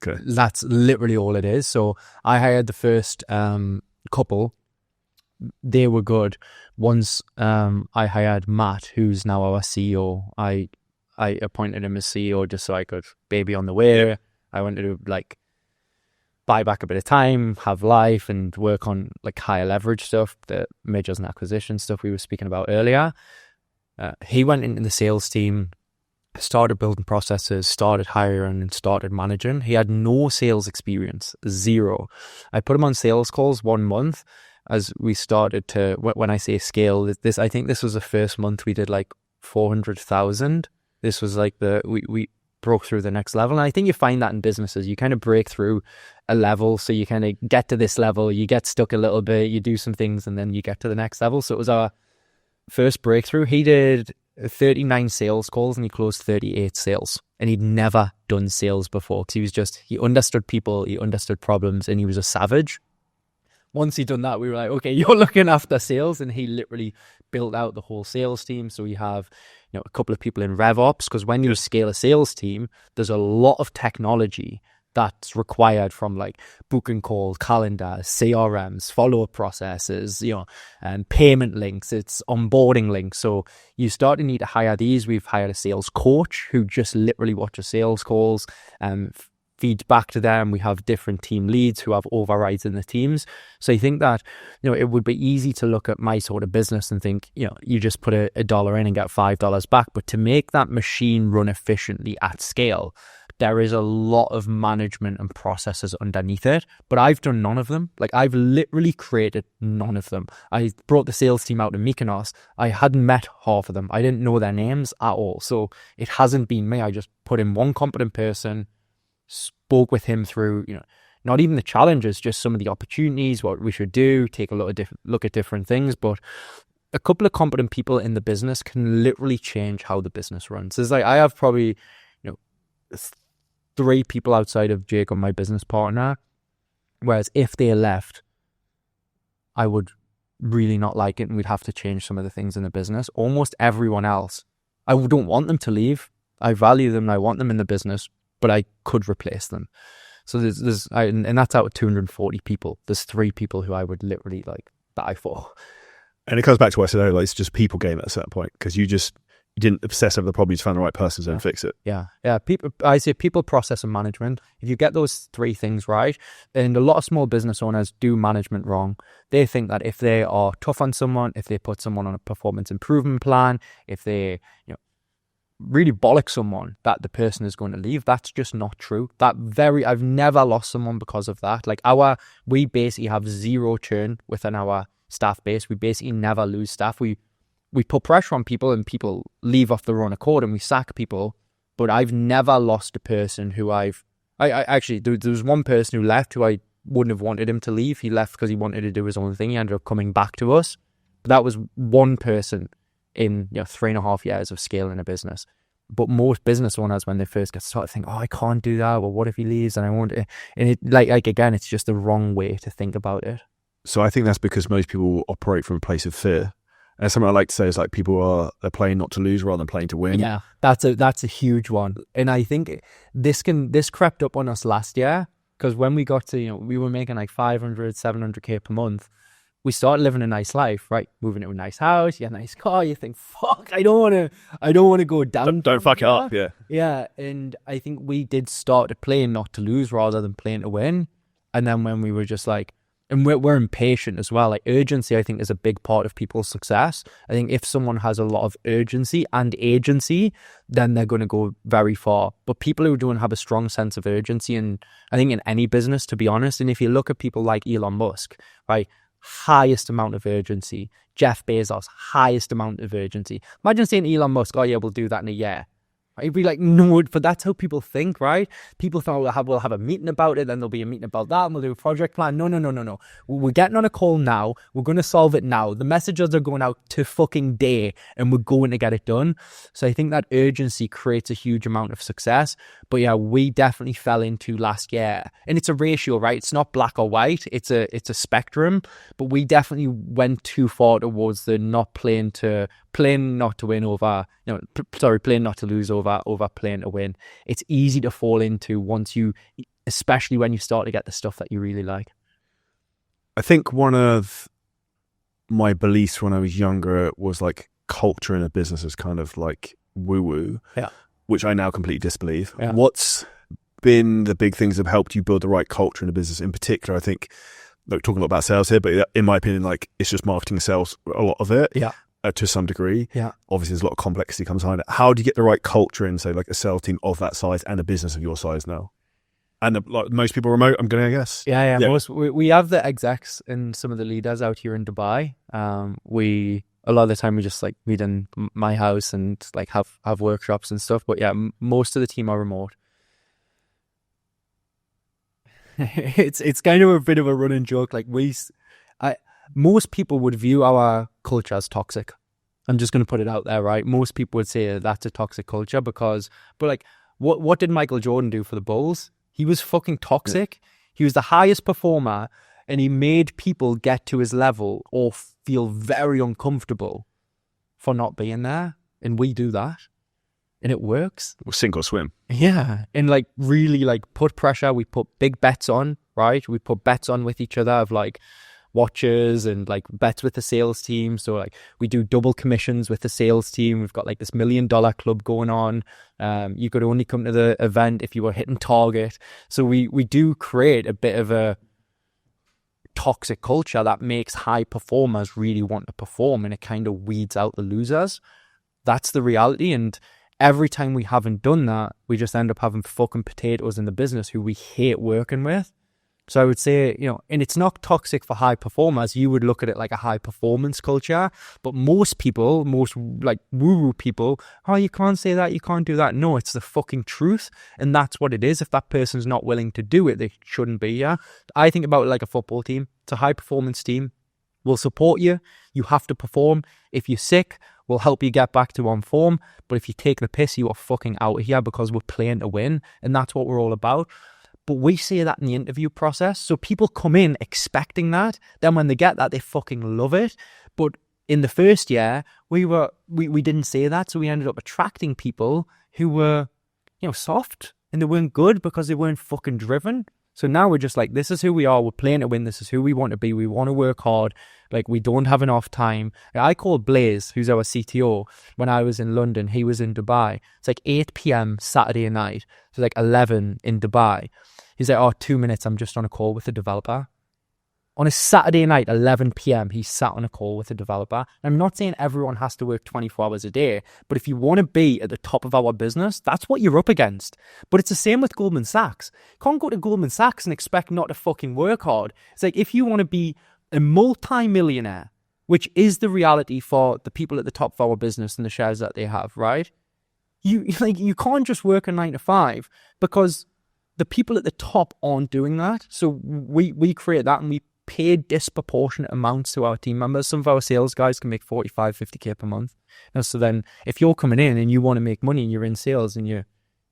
Speaker 1: Okay.
Speaker 2: That's literally all it is. So I hired the first couple. They were good. Once I hired Matt, who's now our CEO, I appointed him as CEO just so I could baby on the way. I wanted to like buy back a bit of time, have life, and work on like higher leverage stuff, the mergers and acquisition stuff we were speaking about earlier. He went into the sales team, started building processes, started hiring, and started managing. He had no sales experience, zero. I put him on sales calls 1 month as we started to, when I say scale, I think this was the first month we did like 400,000. This was like we broke through the next level. And I think you find that in businesses, you kind of break through a level. So you kind of get to this level, you get stuck a little bit, you do some things, and then you get to the next level. So it was our first breakthrough. He did 39 sales calls and he closed 38 sales. And he'd never done sales before because he understood people, he understood problems, and he was a savage. Once he'd done that, we were like, okay, you're looking after sales. And he literally built out the whole sales team. So we have, a couple of people in RevOps, because when you scale a sales team, there's a lot of technology that's required from like booking calls, calendars, CRMs, follow-up processes, and payment links, it's onboarding links. So you start to need to hire these. We've hired a sales coach who just literally watches sales calls and feeds back to them. We have different team leads who have overrides in the teams. So you think that, it would be easy to look at my sort of business and think, you just put a dollar in and get $5 back. But to make that machine run efficiently at scale, there is a lot of management and processes underneath it. But I've done none of them. Like I've literally created none of them. I brought the sales team out to Mykonos. I hadn't met half of them. I didn't know their names at all. So it hasn't been me. I just put in one competent person, spoke with him through, not even the challenges, just some of the opportunities, what we should do, take a look at different things. But a couple of competent people in the business can literally change how the business runs. It's like I have probably, 3 people outside of Jacob, my business partner, whereas if they left, I would really not like it and we'd have to change some of the things in the business. Almost everyone else, I don't want them to leave. I value them and I want them in the business, but I could replace them. So and that's out of 240 people. There's 3 people who I would literally like die for.
Speaker 1: And it comes back to what I said earlier, it's just people game at a certain point because you didn't obsess over the problem, you just found the right person to fix it.
Speaker 2: Yeah. I say people, process, and management. If you get those 3 things right, and a lot of small business owners do management wrong. They think that if they are tough on someone, if they put someone on a performance improvement plan, if they, really bollock someone, that the person is going to leave. That's just not true. I've never lost someone because of that. Like we basically have 0 churn within our staff base. We basically never lose staff. We we put pressure on people and people leave off their own accord and we sack people. But I've never lost a person who I actually, there was one person who left who I wouldn't have wanted him to leave. He left because he wanted to do his own thing. He ended up coming back to us. But that was one person in 3.5 years of scaling a business. But most business owners, when they first get started, think, oh, I can't do that. Well, what if he leaves and I want to? And it, like again, it's just the wrong way to think about it.
Speaker 1: So I think that's because most people operate from a place of fear. And something I like to say is like they're playing not to lose rather than playing to win.
Speaker 2: Yeah, that's a huge one. And I think this crept up on us last year because when we got to, we were making like 500, 700K per month. We started living a nice life, right? Moving to a nice house, you have a nice car. You think, fuck, I don't want to go down.
Speaker 1: Don't fuck it up, yeah.
Speaker 2: Yeah, and I think we did start to play not to lose rather than playing to win. And then when we were just like, and we're impatient as well. Like urgency, I think, is a big part of people's success. I think if someone has a lot of urgency and agency, then they're going to go very far. But people who don't have a strong sense of urgency, and I think in any business, to be honest, and if you look at people like Elon Musk, right, highest amount of urgency. Jeff Bezos, highest amount of urgency. Imagine saying Elon Musk, oh yeah, we'll do that in a year. He'd be like, no, but that's how people think, right? People thought we'll have a meeting about it, then there'll be a meeting about that, and we'll do a project plan. No. We're getting on a call now. We're going to solve it now. The messages are going out to fucking day, and we're going to get it done. So I think that urgency creates a huge amount of success. But yeah, we definitely fell into last year, and it's a ratio, right? It's not black or white. It's a spectrum. But we definitely went too far towards the playing not to win over, playing not to lose over playing to win. It's easy to fall into especially when you start to get the stuff that you really like.
Speaker 1: I think one of my beliefs when I was younger was like culture in a business is kind of like woo-woo,
Speaker 2: yeah,
Speaker 1: which I now completely disbelieve.
Speaker 2: Yeah.
Speaker 1: What's been the big things that have helped you build the right culture in a business in particular? I think, like, talking a lot about sales here, but in my opinion, like, it's just marketing and sales, a lot of it.
Speaker 2: Yeah.
Speaker 1: To some degree.
Speaker 2: Yeah.
Speaker 1: Obviously, there's a lot of complexity comes behind it. How do you get the right culture in, say, like a sales team of that size and a business of your size now? And like most people remote, I'm going to guess.
Speaker 2: Yeah. We have the execs and some of the leaders out here in Dubai. A lot of the time we just like meet in my house and like have workshops and stuff. But yeah, most of the team are remote. It's kind of a bit of a running joke. Like most people would view our culture as toxic. I'm just going to put it out there, right? Most people would say that's a toxic culture but like, what did Michael Jordan do for the Bulls? He was fucking toxic. Yeah. He was the highest performer and he made people get to his level or feel very uncomfortable for not being there. And we do that. And it works.
Speaker 1: We'll sink or swim.
Speaker 2: Yeah. And like really like put pressure. We put big bets on, right? We put bets on with each other of like watches and like bets with the sales team. So like we do double commissions with the sales team. We've got like this $1 million club going on. You could only come to the event if you were hitting target. So we do create a bit of a toxic culture that makes high performers really want to perform, and it kind of weeds out the losers. That's the reality. And every time we haven't done that, we just end up having fucking potatoes in the business who we hate working with. So I would say, and it's not toxic for high performers. You would look at it like a high performance culture. But most like woo-woo people, oh, you can't say that, you can't do that. No, it's the fucking truth. And that's what it is. If that person's not willing to do it, they shouldn't be, yeah? I think about it like a football team. It's a high performance team. We'll support you. You have to perform. If you're sick, we'll help you get back to on form. But if you take the piss, you are fucking out of here because we're playing to win. And that's what we're all about. But we say that in the interview process. So people come in expecting that. Then when they get that, they fucking love it. But in the first year, we didn't say that. So we ended up attracting people who were, soft, and they weren't good because they weren't fucking driven. So now we're just like, this is who we are. We're playing to win. This is who we want to be. We want to work hard. Like, we don't have enough time. I called Blaze, who's our CTO, when I was in London. He was in Dubai. It's like 8 p.m. Saturday night. So like 11 in Dubai. He's like, 2 minutes. I'm just on a call with a developer. On a Saturday night, 11 p.m., he sat on a call with a developer. And I'm not saying everyone has to work 24 hours a day, but if you want to be at the top of our business, that's what you're up against. But it's the same with Goldman Sachs. You can't go to Goldman Sachs and expect not to fucking work hard. It's like, if you want to be a multi-millionaire, which is the reality for the people at the top of our business and the shares that they have, right? You can't just work a 9 to 5 because the people at the top aren't doing that. So we create that and we pay disproportionate amounts to our team members. Some of our sales guys can make 45, 50K per month. And so then if you're coming in and you want to make money and you're in sales and you're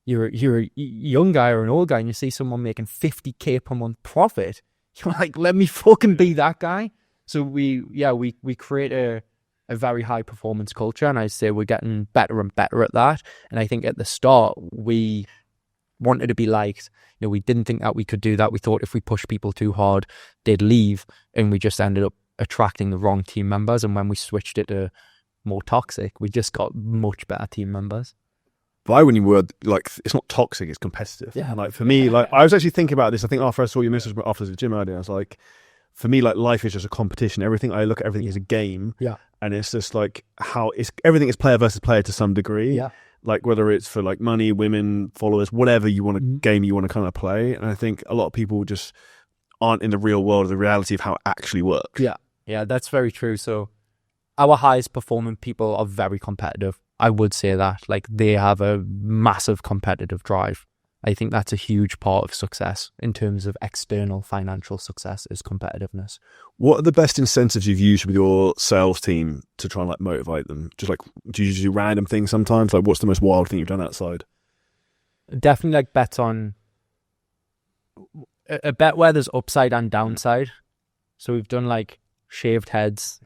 Speaker 2: a young guy or an old guy and you see someone making 50K per month profit, you're like, let me fucking be that guy. So we create a very high performance culture, and I say we're getting better and better at that. And I think at the start we wanted to be liked. We didn't think that we could do that. We thought if we pushed people too hard, they'd leave, and we just ended up attracting the wrong team members. And when we switched it to more toxic, we just got much better team members.
Speaker 1: But I wouldn't word like it's not toxic, it's competitive.
Speaker 2: Yeah.
Speaker 1: And like for me, like I was actually thinking about this. I think after I saw your message after the gym idea, I was like, for me, like life is just a competition. I look at everything as a game.
Speaker 2: Yeah.
Speaker 1: And it's just like everything is player versus player to some degree.
Speaker 2: Yeah.
Speaker 1: Like whether it's for like money, women, followers, whatever you want to game you want to kind of play. And I think a lot of people just aren't in the real world of the reality of how it actually works.
Speaker 2: Yeah. Yeah, that's very true. So our highest performing people are very competitive. I would say that. Like they have a massive competitive drive. I think that's a huge part of success in terms of external financial success is competitiveness.
Speaker 1: What are the best incentives you've used with your sales team to try and like motivate them? Just like, do you do random things sometimes? Like what's the most wild thing you've done outside?
Speaker 2: Definitely like bets on a bet where there's upside and downside. So we've done like shaved heads.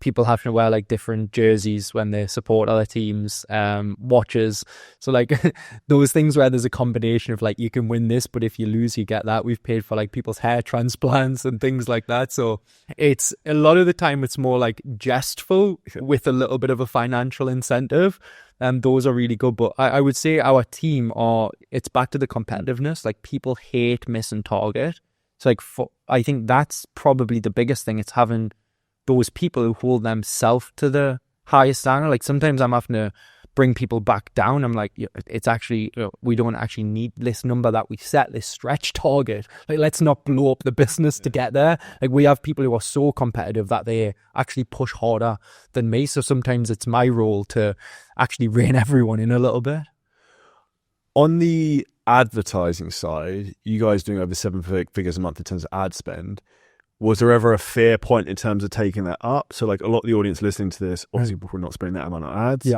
Speaker 2: People having to wear like different jerseys when they support other teams, watches. So like those things where there's a combination of like you can win this, but if you lose, you get that. We've paid for like people's hair transplants and things like that. So it's a lot of the time it's more like jestful with a little bit of a financial incentive. And those are really good. But I would say our team it's back to the competitiveness. Like people hate missing target. So like I think that's probably the biggest thing. It's having those people who hold themselves to the highest standard. Like sometimes I'm having to bring people back down. I'm like, it's actually, we don't actually need this number that we set, this stretch target. Like, let's not blow up the business to get there. Like we have people who are so competitive that they actually push harder than me. So sometimes it's my role to actually rein everyone in a little bit.
Speaker 1: On the advertising side, you guys doing over 7 figures a month in terms of ad spend. Was there ever a fair point in terms of taking that up? So like a lot of the audience listening to this, obviously we're not spending that amount on ads,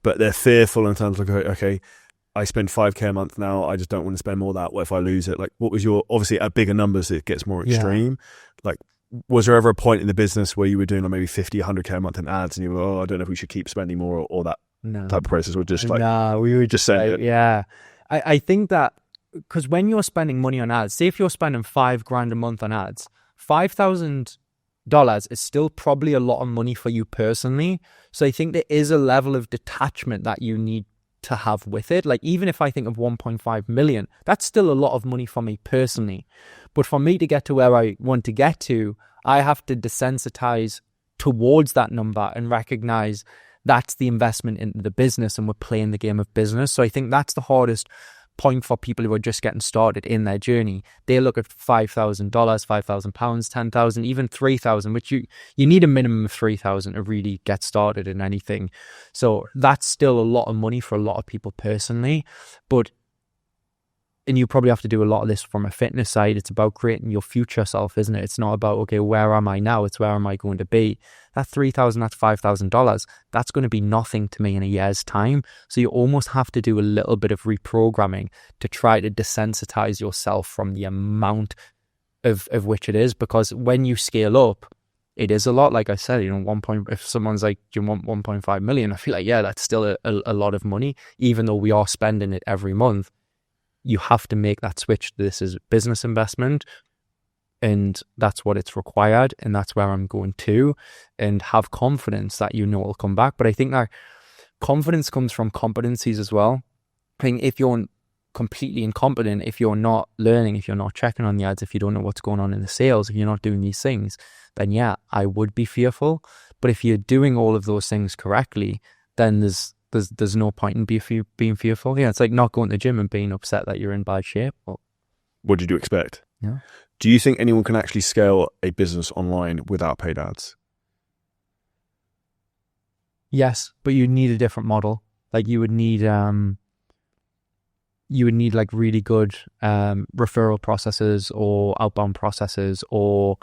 Speaker 1: but they're fearful in terms of like, okay, I spend 5K a month now. I just don't want to spend more of that. What if I lose it? Like what was obviously at bigger numbers, it gets more extreme. Like was there ever a point in the business where you were doing like maybe 50, 100K a month in ads and you were, I don't know if we should keep spending more or that type of process or just like,
Speaker 2: we were
Speaker 1: just saying it.
Speaker 2: Yeah. I think that because when you're spending money on ads, say if you're spending $5,000 a month on ads, $5,000 is still probably a lot of money for you personally. So I think there is a level of detachment that you need to have with it. Like even if I think of 1.5 million, that's still a lot of money for me personally. But for me to get to where I want to get to, I have to desensitize towards that number and recognize that's the investment into the business and we're playing the game of business. So I think that's the hardest point for people who are just getting started in their journey. They look at $5,000, £5,000, $10,000, even $3,000, which you need a minimum of $3,000 to really get started in anything. So that's still a lot of money for a lot of people personally. And you probably have to do a lot of this from a fitness side. It's about creating your future self, isn't it? It's not about, okay, where am I now? It's where am I going to be? That $3,000, that's $5,000. That's going to be nothing to me in a year's time. So you almost have to do a little bit of reprogramming to try to desensitize yourself from the amount of which it is. Because when you scale up, it is a lot. Like I said, if someone's like, do you want 1.5 million? I feel like, yeah, that's still a lot of money, even though we are spending it every month. You have to make that switch. This is business investment and that's what it's required. And that's where I'm going to, and have confidence that it'll come back. But I think that confidence comes from competencies as well. I think if you're completely incompetent, if you're not learning, if you're not checking on the ads, if you don't know what's going on in the sales, if you're not doing these things, then yeah, I would be fearful. But if you're doing all of those things correctly, then there's no point in being fearful. Yeah, it's like not going to the gym and being upset that you're in bad shape.
Speaker 1: What did you expect?
Speaker 2: Yeah.
Speaker 1: Do you think anyone can actually scale a business online without paid ads?
Speaker 2: Yes, but you need a different model. Like you would need like really good referral processes or outbound processes, or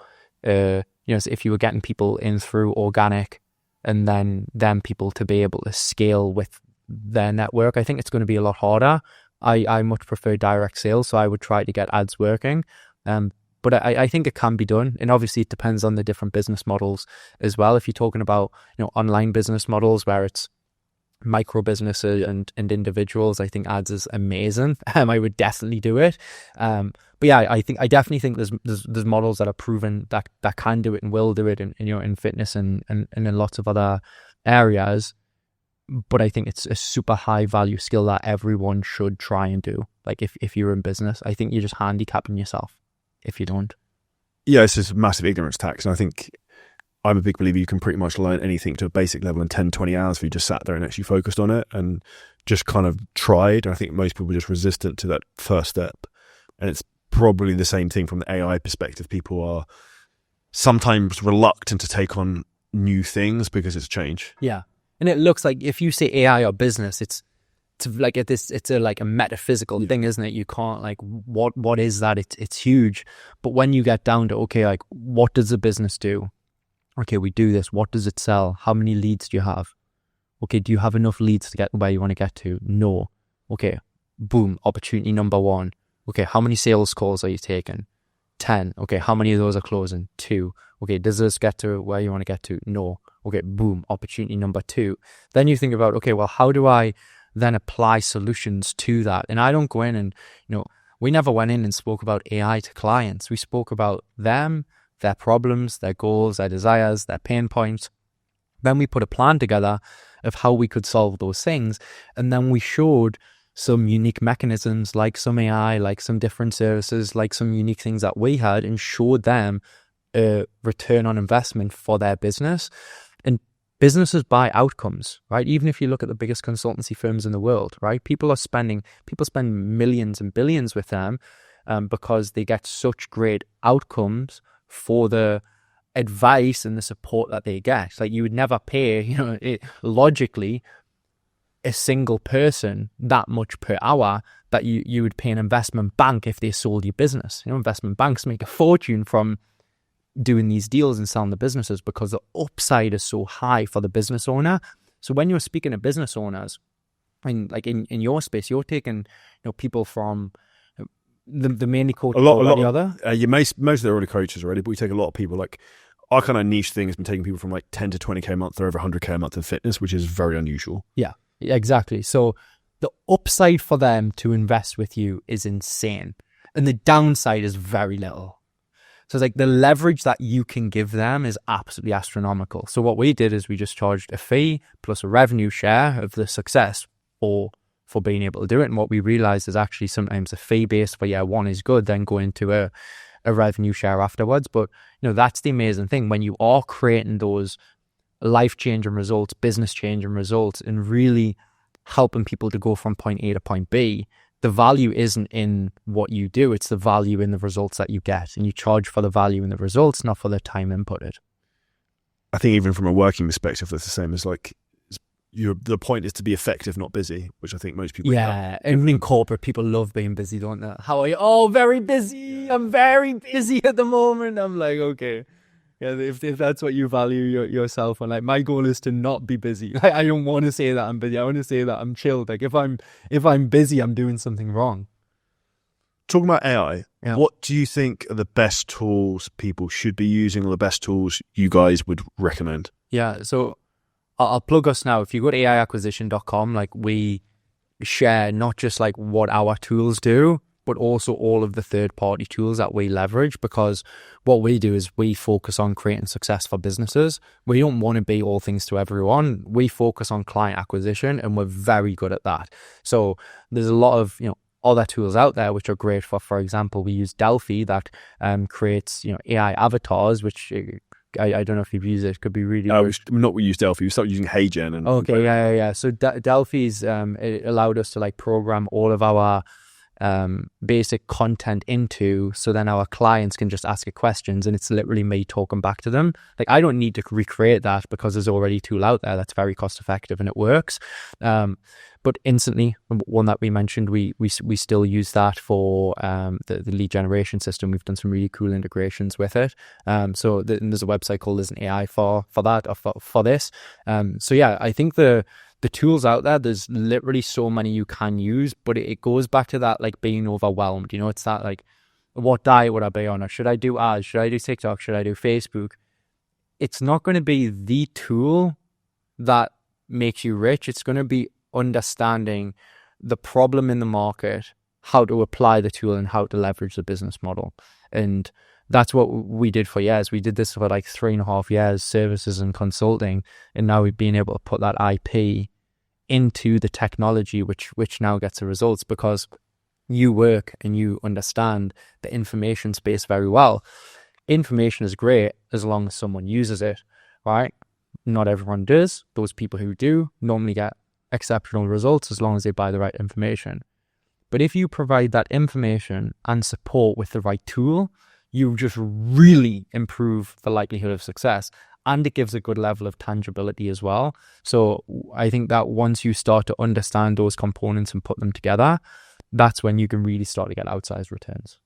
Speaker 2: so if you were getting people in through organic and then people to be able to scale with their network, I think it's going to be a lot harder. I much prefer direct sales, so I would try to get ads working. But I think it can be done, and obviously it depends on the different business models as well. If you're talking about online business models where it's micro businesses and individuals, I think ads is amazing. I would definitely do it. But yeah, I definitely think there's models that are proven that can do it and will do it in fitness and in lots of other areas. But I think it's a super high value skill that everyone should try and do. Like if you're in business, I think you're just handicapping yourself if you don't.
Speaker 1: Yeah, it's just a massive ignorance tax. And I think I'm a big believer you can pretty much learn anything to a basic level in 10, 20 hours if you just sat there and actually focused on it and just kind of tried. And I think most people are just resistant to that first step. And it's probably the same thing from the AI perspective. People are sometimes reluctant to take on new things because it's change.
Speaker 2: Yeah. And it looks like if you say AI or business, it's like a metaphysical thing, isn't it? You can't like what is that? It's huge. But when you get down to okay, like what does a business do? Okay, we do this. What does it sell? How many leads do you have? Okay, do you have enough leads to get where you want to get to? No. Okay, boom, opportunity number 1. Okay, how many sales calls are you taking? 10. Okay, how many of those are closing? 2. Okay, does this get to where you want to get to? No. Okay, boom, opportunity number 2. Then you think about, okay, well, how do I then apply solutions to that? And I don't go in and, we never went in and spoke about AI to clients. We spoke about them, their problems, their goals, their desires, their pain points. Then we put a plan together of how we could solve those things. And then we showed some unique mechanisms, like some AI, like some different services, like some unique things that we had, and showed them a return on investment for their business. And businesses buy outcomes, right? Even if you look at the biggest consultancy firms in the world, right? People spend millions and billions with them because they get such great outcomes for the advice and the support that they get. Like you would never pay, logically, a single person that much per hour that you would pay an investment bank if they sold your business. Investment banks make a fortune from doing these deals and selling the businesses because the upside is so high for the business owner. So when you're speaking to business owners, and like in your space, you're taking people from the mainly coach
Speaker 1: a lot
Speaker 2: the other.
Speaker 1: Most of them are already coaches already, but we take a lot of people. Like our kind of niche thing has been taking people from like 10 to 20k a month to over 100k a month in fitness, which is very unusual.
Speaker 2: Yeah, exactly. So the upside for them to invest with you is insane, and the downside is very little. So it's like the leverage that you can give them is absolutely astronomical. So what we did is we just charged a fee plus a revenue share of the success for being able to do it. And what we realized is actually sometimes a fee based for year 1 is good, then go into a revenue share afterwards. But that's the amazing thing when you are creating those life-changing results, business-changing results, and really helping people to go from point A to point B. The value isn't in what you do, it's the value in the results that you get. And you charge for the value in the results, not for the time inputted.
Speaker 1: I think even from a working perspective, that's the same as like, the point is to be effective, not busy, which I think most people
Speaker 2: Yeah, and in corporate, people love being busy, don't they? How are you? Oh, very busy. I'm very busy at the moment. I'm like, okay. Yeah, if that's what you value yourself on, like my goal is to not be busy. I don't want to say that I'm busy. I want to say that I'm chilled. Like if I'm busy, I'm doing something wrong.
Speaker 1: Talking about AI,
Speaker 2: yeah.
Speaker 1: What do you think are the best tools people should be using, or the best tools you guys would recommend?
Speaker 2: Yeah, so I'll plug us now. If you go to aiacquisition.com, like we share not just like what our tools do, but also all of the third-party tools that we leverage, because what we do is we focus on creating success for businesses. We don't want to be all things to everyone. We focus on client acquisition, and we're very good at that. So there's a lot of other tools out there which are great for example, we use Delphi that creates AI avatars, which I don't know if you've used it. It could be really
Speaker 1: not we use Delphi. We started using HeyGen. And
Speaker 2: okay, yeah. So Delphi's it allowed us to like program all of our basic content into, so then our clients can just ask it questions and it's literally me talking back to them. Like, I don't need to recreate that because there's already a tool out there that's very cost effective and it works. But Instantly, one that we mentioned, we still use that for the lead generation system. We've done some really cool integrations with it. So there's a website called Isn't AI for that, or for this. So yeah, I think the tools out there, there's literally so many you can use, but it goes back to that, like, being overwhelmed. You know, it's that, like, what diet would I be on? Or should I do ads? Should I do TikTok? Should I do Facebook? It's not going to be the tool that makes you rich. It's going to be understanding the problem in the market, how to apply the tool, and how to leverage the business model. And that's what we did for years. We did this for like 3.5 years, services and consulting. And now we've been able to put that IP into the technology, which now gets the results because you work and you understand the information space very well. Information is great as long as someone uses it, right? Not everyone does. Those people who do normally get exceptional results as long as they buy the right information. But if you provide that information and support with the right tool, you just really improve the likelihood of success, and it gives a good level of tangibility as well. So I think that once you start to understand those components and put them together, that's when you can really start to get outsized returns.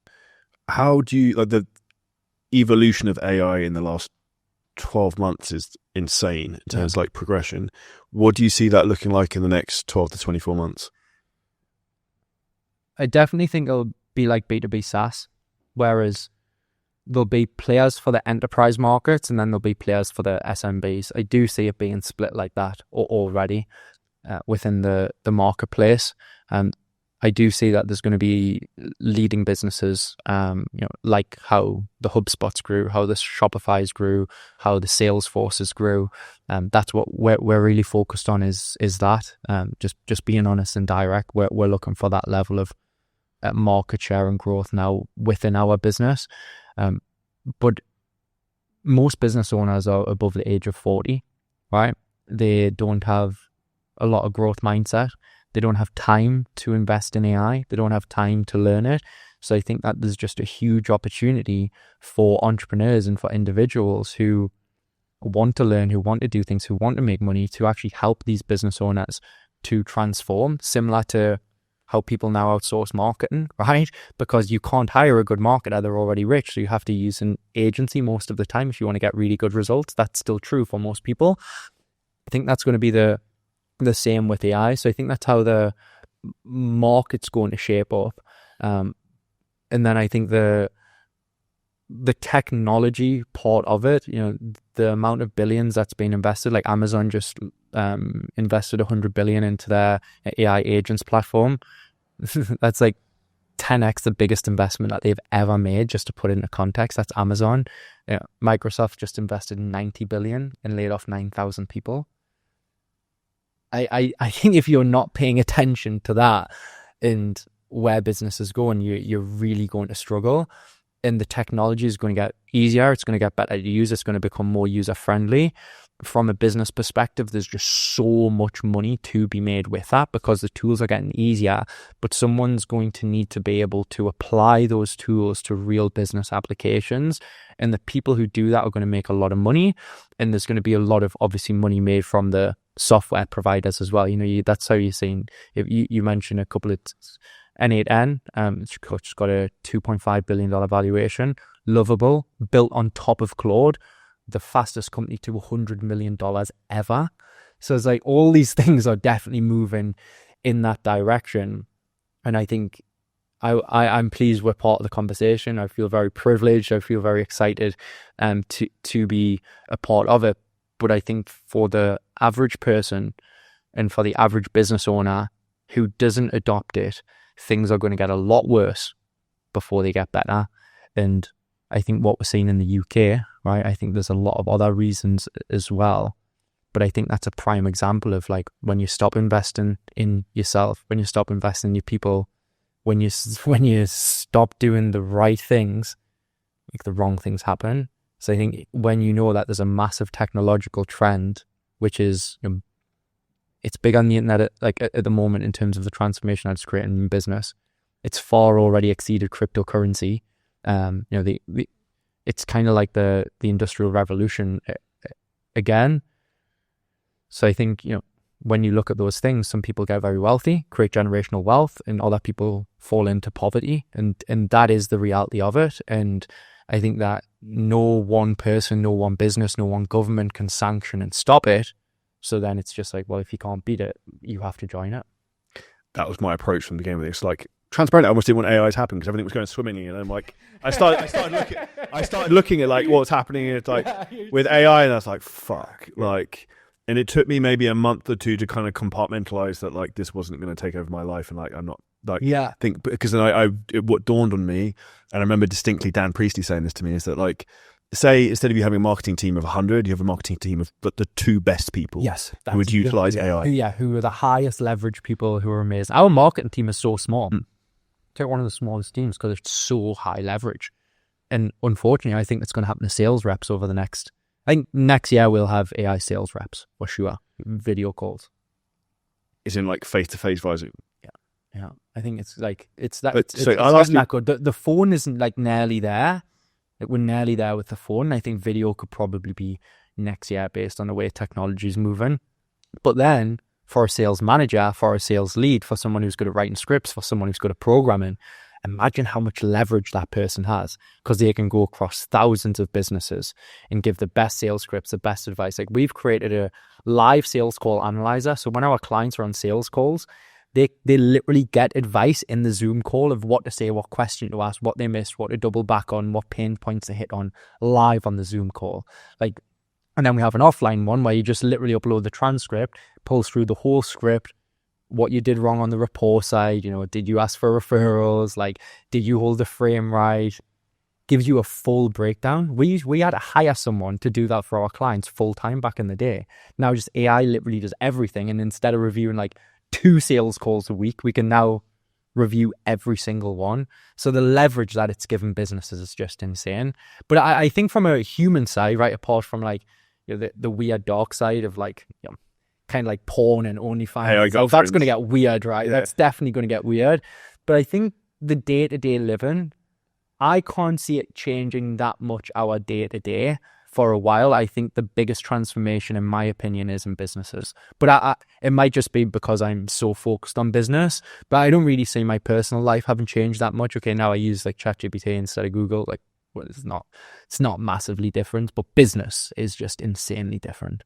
Speaker 1: How do you, like, the evolution of AI in the last 12 months is insane in terms of like progression. What do you see that looking like in the next 12 to 24 months?
Speaker 2: I definitely think it'll be like B2B SaaS, whereas there'll be players for the enterprise markets and then there'll be players for the SMBs. I do see it being split like that already within the marketplace. I do see that there's going to be leading businesses, like how the HubSpots grew, how the Shopify's grew, how the Salesforces grew. That's what we're really focused on is that. Just being honest and direct. We're looking for that level of market share and growth now within our business. But most business owners are above the age of 40, right? They don't have a lot of growth mindset. They don't have time to invest in AI. They don't have time to learn it. So I think that there's just a huge opportunity for entrepreneurs and for individuals who want to learn, who want to do things, who want to make money, to actually help these business owners to transform, similar to how people now outsource marketing, right? Because you can't hire a good marketer, they're already rich. So you have to use an agency most of the time if you want to get really good results. That's still true for most people. I think that's going to be the same with AI. So I think that's how the market's going to shape up. And then I think the technology part of it, the amount of billions that's been invested, like Amazon just invested $100 billion into their AI agents platform. That's like 10x the biggest investment that they've ever made. Just to put it into context, that's Amazon. Microsoft just invested $90 billion and laid off 9,000 people. I think if you're not paying attention to that and where business is going, you're really going to struggle. And the technology is going to get easier. It's going to get better to use. It's going to become more user friendly. From a business perspective, there's just so much money to be made with that because the tools are getting easier. But someone's going to need to be able to apply those tools to real business applications. And the people who do that are going to make a lot of money. And there's going to be a lot of, obviously, money made from the software providers as well. That's how you're seeing. If you mentioned a couple of N8N, it's got a $2.5 billion valuation. Lovable, built on top of Claude, the fastest company to $100 million ever. So it's like all these things are definitely moving in that direction. And I think I'm pleased we're part of the conversation. I feel very privileged. I feel very excited to be a part of it. But I think for the average person and for the average business owner who doesn't adopt it, things are going to get a lot worse before they get better. And I think what we're seeing in the UK, right, I think there's a lot of other reasons as well. But I think that's a prime example of, like, when you stop investing in yourself, when you stop investing in your people, when you stop doing the right things, like, the wrong things happen. So I think when you know that there's a massive technological trend, which is, it's big on the internet, at the moment, in terms of the transformation that's creating in business. It's far already exceeded cryptocurrency. It's kind of like the Industrial Revolution again. So I think, when you look at those things, some people get very wealthy, create generational wealth, and other people fall into poverty. And that is the reality of it. And I think that no one person, no one business, no one government can sanction and stop it. So then it's just like, well, if you can't beat it, you have to join it.
Speaker 1: That was my approach from the beginning. It's like transparent. I almost didn't want AI to happen because everything was going swimmingly, and I'm like, I started looking at like what's happening. And it's like with AI, and I was like, fuck, like. And it took me maybe a month or two to kind of compartmentalize that, like, this wasn't going to take over my life, and like I'm not like think, because then what dawned on me, and I remember distinctly Dan Priestley saying this to me, is that like, say instead of you having a marketing team of 100, you have a marketing team of the 2 best people.
Speaker 2: Yes,
Speaker 1: who would utilize AI.
Speaker 2: Yeah, who are the highest leverage people who are amazing. Our marketing team is so small. Take one of the smallest teams because it's so high leverage, and unfortunately, I think that's going to happen to sales reps over the next. I think next year we'll have AI sales reps for sure. Video calls.
Speaker 1: Is in like face-to-face via Zoom.
Speaker 2: Yeah. I think it's like, it's that.
Speaker 1: But,
Speaker 2: it's that good. The phone isn't like nearly there. Like we're nearly there with the phone. I think video could probably be next year based on the way technology is moving. But then for a sales manager, for a sales lead, for someone who's good at writing scripts, for someone who's good at programming, imagine how much leverage that person has, because they can go across thousands of businesses and give the best sales scripts, the best advice. Like we've created a live sales call analyzer. So when our clients are on sales calls, they literally get advice in the Zoom call of what to say, what question to ask, what they missed, what to double back on, what pain points to hit on live on the Zoom call. Like, and then we have an offline one where you just literally upload the transcript, pulls through the whole script, what you did wrong on the rapport side, did you ask for referrals? Like, did you hold the frame right? Gives you a full breakdown. We had to hire someone to do that for our clients full time back in the day. Now just AI literally does everything. And instead of reviewing like 2 sales calls a week, we can now review every single one. So the leverage that it's given businesses is just insane. But I think from a human side, right, apart from like the weird dark side of like, kind of like porn and OnlyFans. That's going to get weird, right? Yeah. That's definitely going to get weird. But I think the day-to-day living, I can't see it changing that much our day-to-day for a while. I think the biggest transformation, in my opinion, is in businesses. But it might just be because I'm so focused on business, but I don't really see my personal life having changed that much. Okay, now I use like ChatGPT instead of Google. Like, well, it's not massively different, but business is just insanely different.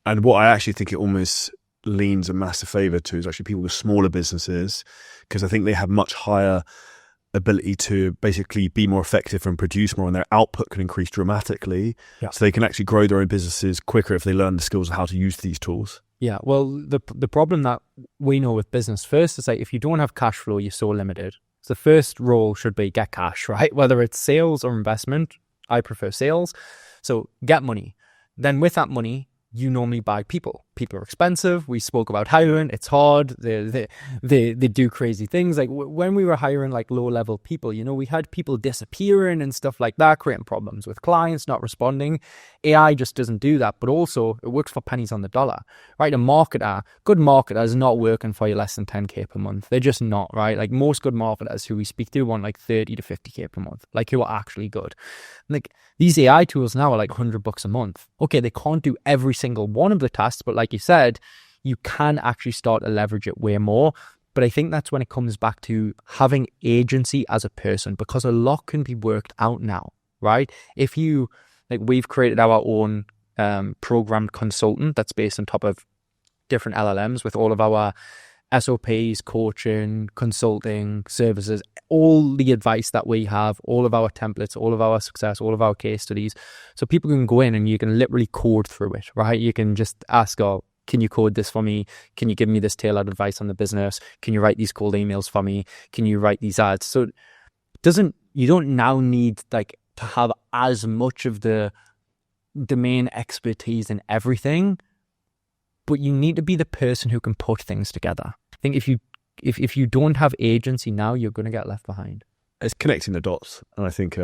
Speaker 1: And what I actually think it almost leans a massive favor to is actually people with smaller businesses, because I think they have much higher ability to basically be more effective and produce more, and their output can increase dramatically. Yeah. So they can actually grow their own businesses quicker if they learn the skills of how to use these tools. Yeah.
Speaker 2: Well, the problem that we know with business first is like, if you don't have cash flow, you're so limited. So the first role should be get cash, right? Whether it's sales or investment, I prefer sales. So get money. Then with that money, you normally buy people. People are expensive. We spoke about hiring. It's hard. They do crazy things. Like when we were hiring like low level people, we had people disappearing and stuff like that, creating problems with clients, not responding. AI just doesn't do that. But also it works for pennies on the dollar, right? A good marketer is not working for you less than 10K per month. They're just not, right? Like most good marketers who we speak to want like 30 to 50K per month, like who are actually good. Like these AI tools now are like $100 a month. Okay, they can't do every single one of the tasks, but like you said, you can actually start to leverage it way more. But I think that's when it comes back to having agency as a person, because a lot can be worked out now, right? If you, like, we've created our own programmed consultant that's based on top of different LLMs with all of our SOPs, coaching, consulting services, all the advice that we have, all of our templates, all of our success, all of our case studies. So people can go in and you can literally code through it, right? You can just ask, can you code this for me? Can you give me this tailored advice on the business? Can you write these cold emails for me? Can you write these ads? So you don't now need like to have as much of the domain expertise in everything, but you need to be the person who can put things together. I think if you don't have agency now, you're going to get left behind.
Speaker 1: It's connecting the dots, and I think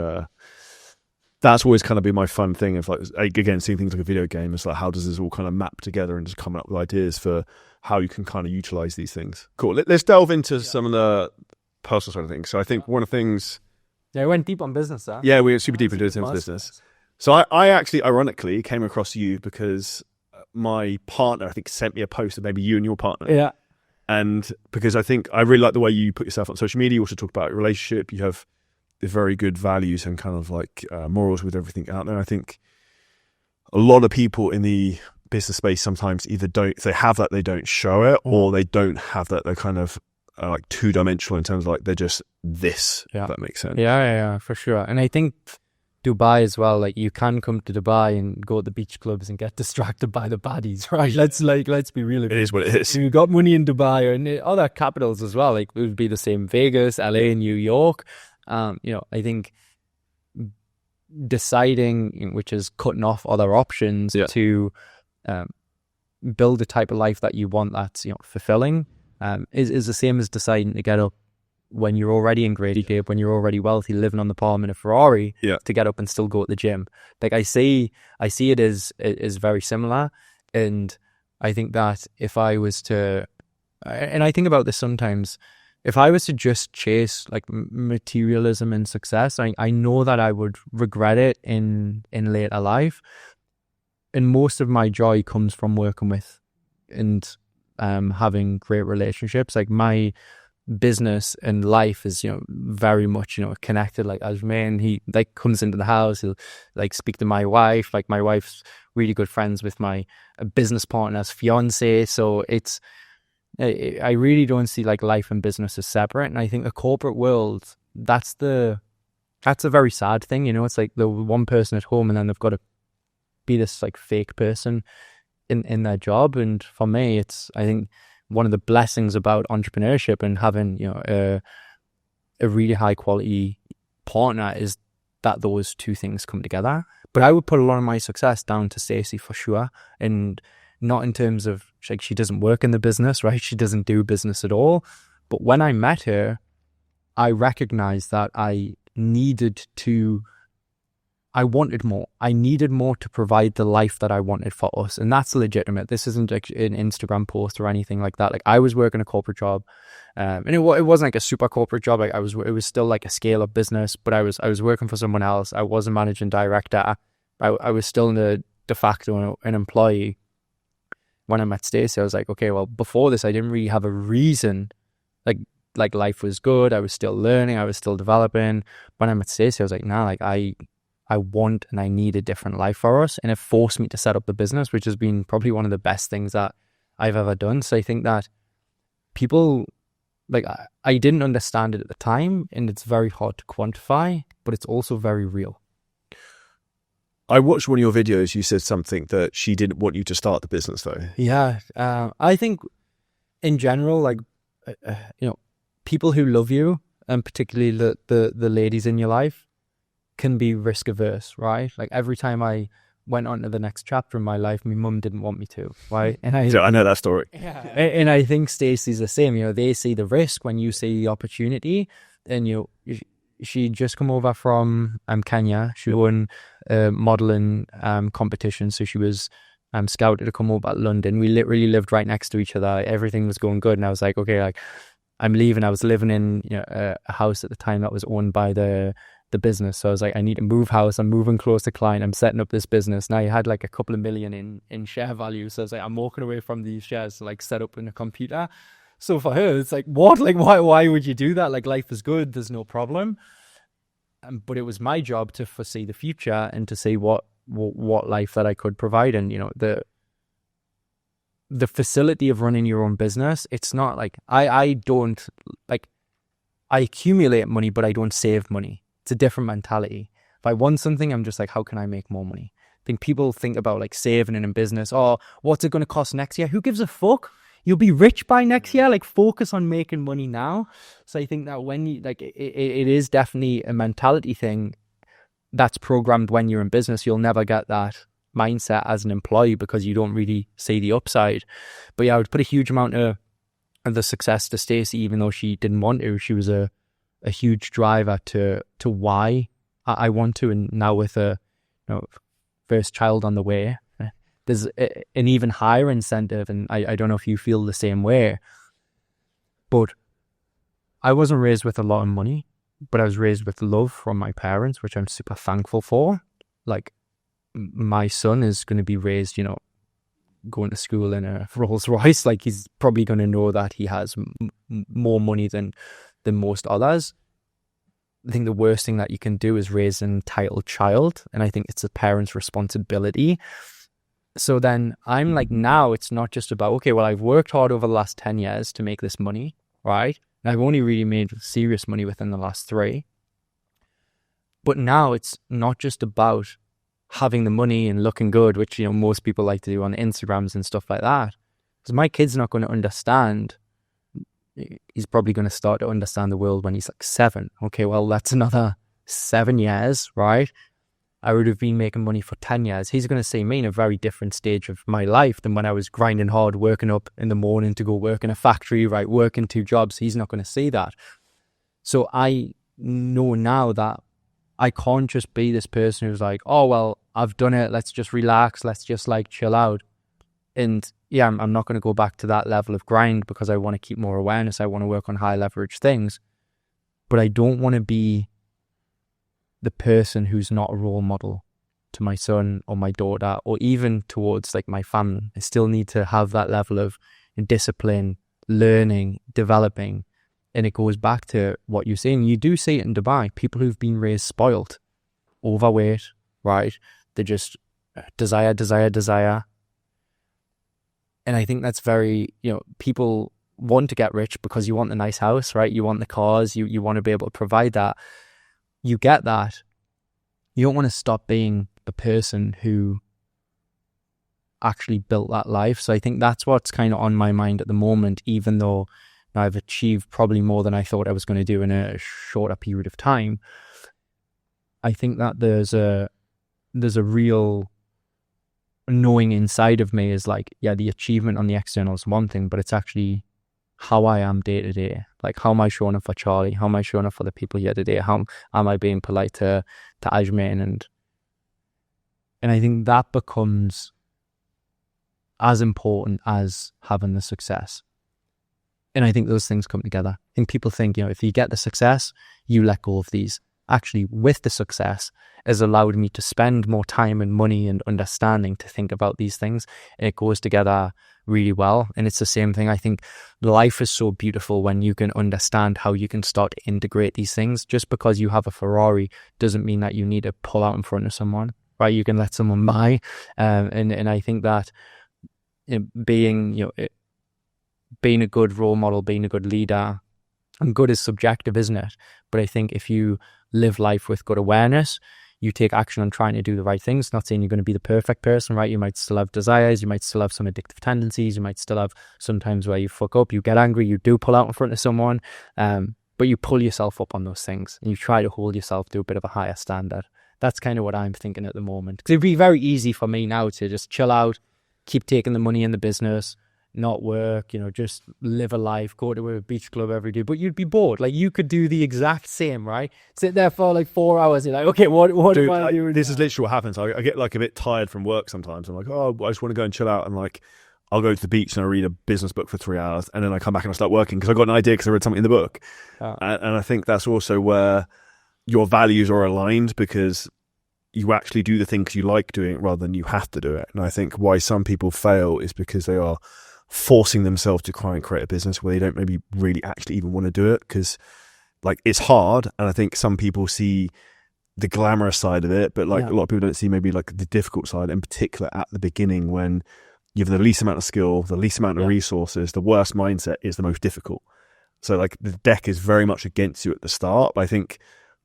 Speaker 1: that's always kind of been my fun thing of like, again, seeing things like a video game. It's like, how does this all kind of map together, and just coming up with ideas for how you can kind of utilize these things. Cool. Let's delve into some of the personal side of things. So I think one of the things,
Speaker 2: Yeah, I went deep on business, huh?
Speaker 1: yeah, we were super deep into business. So I actually, ironically, came across you because my partner, I think, sent me a post of maybe you and your partner.
Speaker 2: Yeah.
Speaker 1: And because I think I really like the way you put yourself on social media. You also talk about your relationship. You have very good values and kind of like morals with everything out there. I think a lot of people in the business space sometimes either don't, if they have that, they don't show it, or they don't have that. They're kind of like two-dimensional in terms of like they're just this, if that makes sense.
Speaker 2: Yeah, for sure. And I think Dubai as well, like you can come to Dubai and go to the beach clubs and get distracted by the baddies, right? Let's be real.
Speaker 1: It is what it is.
Speaker 2: You've got money in Dubai and other capitals as well. Like it would be the same, Vegas, LA, New York. I think deciding, which is cutting off other options to build a type of life that you want that's fulfilling, is the same as deciding to get up when you're already in great shape, when you're already wealthy, living on the palm in a Ferrari, to get up and still go to the gym. Like I see it as very similar. And I think that if I was to, and I think about this sometimes, if I was to just chase like materialism and success, I know that I would regret it in later life. And most of my joy comes from working with and having great relationships. Like my business and life is very much connected. Like Ajman, he like comes into the house, he'll like speak to my wife. Like my wife's really good friends with my business partner's fiance, so I really don't see like life and business as separate. And I think the corporate world, that's a very sad thing. It's like the one person at home and then they've got to be this like fake person in their job. And for me, I think one of the blessings about entrepreneurship and having a really high quality partner is that those two things come together. But I would put a lot of my success down to Stacey for sure, and not in terms of like she doesn't work in the business, right? She doesn't do business at all. But when I met her, I recognized that I wanted more. I needed more to provide the life that I wanted for us. And that's legitimate. This isn't like an Instagram post or anything like that. Like I was working a corporate job, and it wasn't like a super corporate job. Like it was still like a scale up business, but I was working for someone else. I was a managing director. I was still de facto an employee. When I met Stacey, I was like, okay, well, before this, I didn't really have a reason. Like life was good. I was still learning. I was still developing. When I met Stacey, I was like, nah, like I want and I need a different life for us. And it forced me to set up the business, which has been probably one of the best things that I've ever done. So I think that people, like, I didn't understand it at the time, and it's very hard to quantify, but it's also very real.
Speaker 1: I watched one of your videos. You said something that she didn't want you to start the business, though.
Speaker 2: Yeah. I think in general, like, people who love you, and particularly the ladies in your life, can be risk averse, right? Like every time I went on to the next chapter in my life, my mum didn't want me to, right? And I
Speaker 1: know that story.
Speaker 2: Yeah. And I think Stacey's the same. They see the risk when you see the opportunity. And she just come over from Kenya. She won a modeling competition, so she was scouted to come over to London. We literally lived right next to each other. Everything was going good, and I was like, okay, like I'm leaving. I was living in a house at the time that was owned by the business. So I was like, I need to move house. I'm moving close to client. I'm setting up this business. Now I had like a couple of million in share value. So I was like, I'm walking away from these shares to like set up in a computer. So for her, it's like, what? Like, why would you do that? Like, life is good. There's no problem. But it was my job to foresee the future and to see what life that I could provide. And, the facility of running your own business, it's not like, I don't, like, I accumulate money, but I don't save money. It's a different mentality. If I want something, I'm just like, how can I make more money? I think people think about like saving in business. Oh, what's it going to cost next year? Who gives a fuck? You'll be rich by next year. Like, focus on making money now. So I think that when you like, it is definitely a mentality thing that's programmed when you're in business. You'll never get that mindset as an employee because you don't really see the upside. But yeah, I would put a huge amount of the success to Stacey, even though she didn't want to. She was a huge driver to why I want to. And now with a first child on the way, there's an even higher incentive. And I don't know if you feel the same way, but I wasn't raised with a lot of money, but I was raised with love from my parents, which I'm super thankful for. Like, my son is going to be raised, going to school in a Rolls Royce. Like, he's probably going to know that he has more money than most others. I think the worst thing that you can do is raise an entitled child, and I think it's a parent's responsibility. So then I'm like, now it's not just about, okay, well, I've worked hard over the last 10 years to make this money, right? And I've only really made serious money within the last 3. But now it's not just about having the money and looking good, which, most people like to do on Instagrams and stuff like that. Because my kid's not going to understand. He's probably going to start to understand the world when he's like 7. Okay, well, that's another 7 years, right? I would have been making money for 10 years. He's going to see me in a very different stage of my life than when I was grinding hard, working up in the morning to go work in a factory, right? Working 2 jobs. He's not going to see that. So I know now that I can't just be this person who's like, oh, well, I've done it. Let's just relax. Let's just like chill out. And yeah, I'm not going to go back to that level of grind because I want to keep more awareness. I want to work on high leverage things. But I don't want to be the person who's not a role model to my son or my daughter or even towards like my family. I still need to have that level of discipline, learning, developing. And it goes back to what you're saying. You do see it in Dubai. People who've been raised spoiled, overweight, right? They just desire. And I think that's very, people want to get rich because you want the nice house, right? You want the cars, you want to be able to provide that. You get that. You don't want to stop being the person who actually built that life. So I think that's what's kind of on my mind at the moment, even though I've achieved probably more than I thought I was going to do in a shorter period of time. I think that there's a real knowing inside of me is like, yeah, the achievement on the external is one thing, but it's actually how I am day to day. Like, how am I showing up for Charlie? How am I showing up for the people here today? How am I being polite to Ajmain? And I think that becomes as important as having the success. And I think those things come together. I think people think, if you get the success, you let go of these. Actually, with the success has allowed me to spend more time and money and understanding to think about these things. And it goes together really well. And it's the same thing. I think life is so beautiful when you can understand how you can start to integrate these things. Just because you have a Ferrari doesn't mean that you need to pull out in front of someone, right? You can let someone buy. And I think that being a good role model, being a good leader, and good is subjective, isn't it? But I think if you live life with good awareness, you take action on trying to do the right things. Not saying you're going to be the perfect person, right? You might still have desires, you might still have some addictive tendencies, you might still have sometimes where you fuck up, you get angry, you do pull out in front of someone, but you pull yourself up on those things and you try to hold yourself to a bit of a higher standard. That's kind of what I'm thinking at the moment. Because it'd be very easy for me now to just chill out, keep taking the money in the business, not work, just live a life, go to a beach club every day, but you'd be bored. Like, you could do the exact same, right? Sit there for like 4 hours, you're like, okay, what
Speaker 1: Dude,
Speaker 2: do I do?
Speaker 1: This is literally what happens. I get like a bit tired from work sometimes. I'm like, oh, I just want to go and chill out, and like, I'll go to the beach and I read a business book for 3 hours, and then I come back and I start working because I got an idea because I read something in the book. And I think that's also where your values are aligned, because you actually do the thing because you like doing it rather than you have to do it. And I think why some people fail is because they are forcing themselves to try and create a business where they don't maybe really actually even want to do it, because like, it's hard. And I think some people see the glamorous side of it, but like a lot of people don't see maybe like the difficult side, in particular at the beginning when you have the least amount of skill, the least amount of resources, the worst mindset is the most difficult. So like, the deck is very much against you at the start, but I think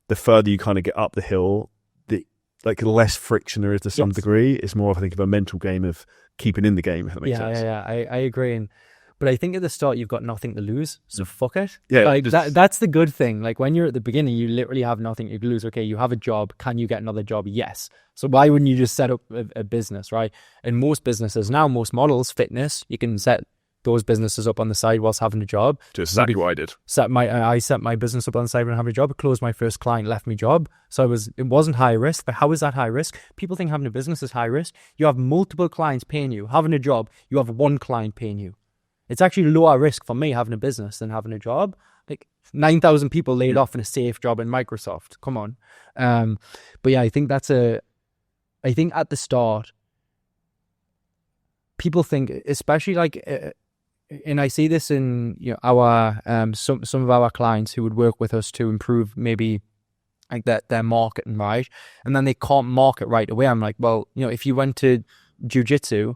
Speaker 1: the further you kind of get up the hill, the less friction there is to some degree. It's more of, I think, of a mental game of keeping in the game, if that makes sense.
Speaker 2: I agree. But I think at the start you've got nothing to lose, so fuck it.
Speaker 1: Yeah,
Speaker 2: like that's the good thing. Like, when you're at the beginning, you literally have nothing to lose. Okay, you have a job. Can you get another job? Yes. So why wouldn't you just set up a business, right? And most businesses now, most models, fitness, you can set those businesses up on the side whilst having a job.
Speaker 1: Just exactly what I did.
Speaker 2: I set my business up on the side when I have a job. Closed my first client, left my job. So it wasn't high risk. But how is that high risk? People think having a business is high risk. You have multiple clients paying you. Having a job, you have one client paying you. It's actually lower risk for me having a business than having a job. Like, 9,000 people laid off in a safe job in Microsoft. Come on. But yeah, I think at the start, people think, especially like, and I see this in our some of our clients who would work with us to improve maybe like their marketing, right? And then they can't market right away. I'm like, well, if you went to jiu-jitsu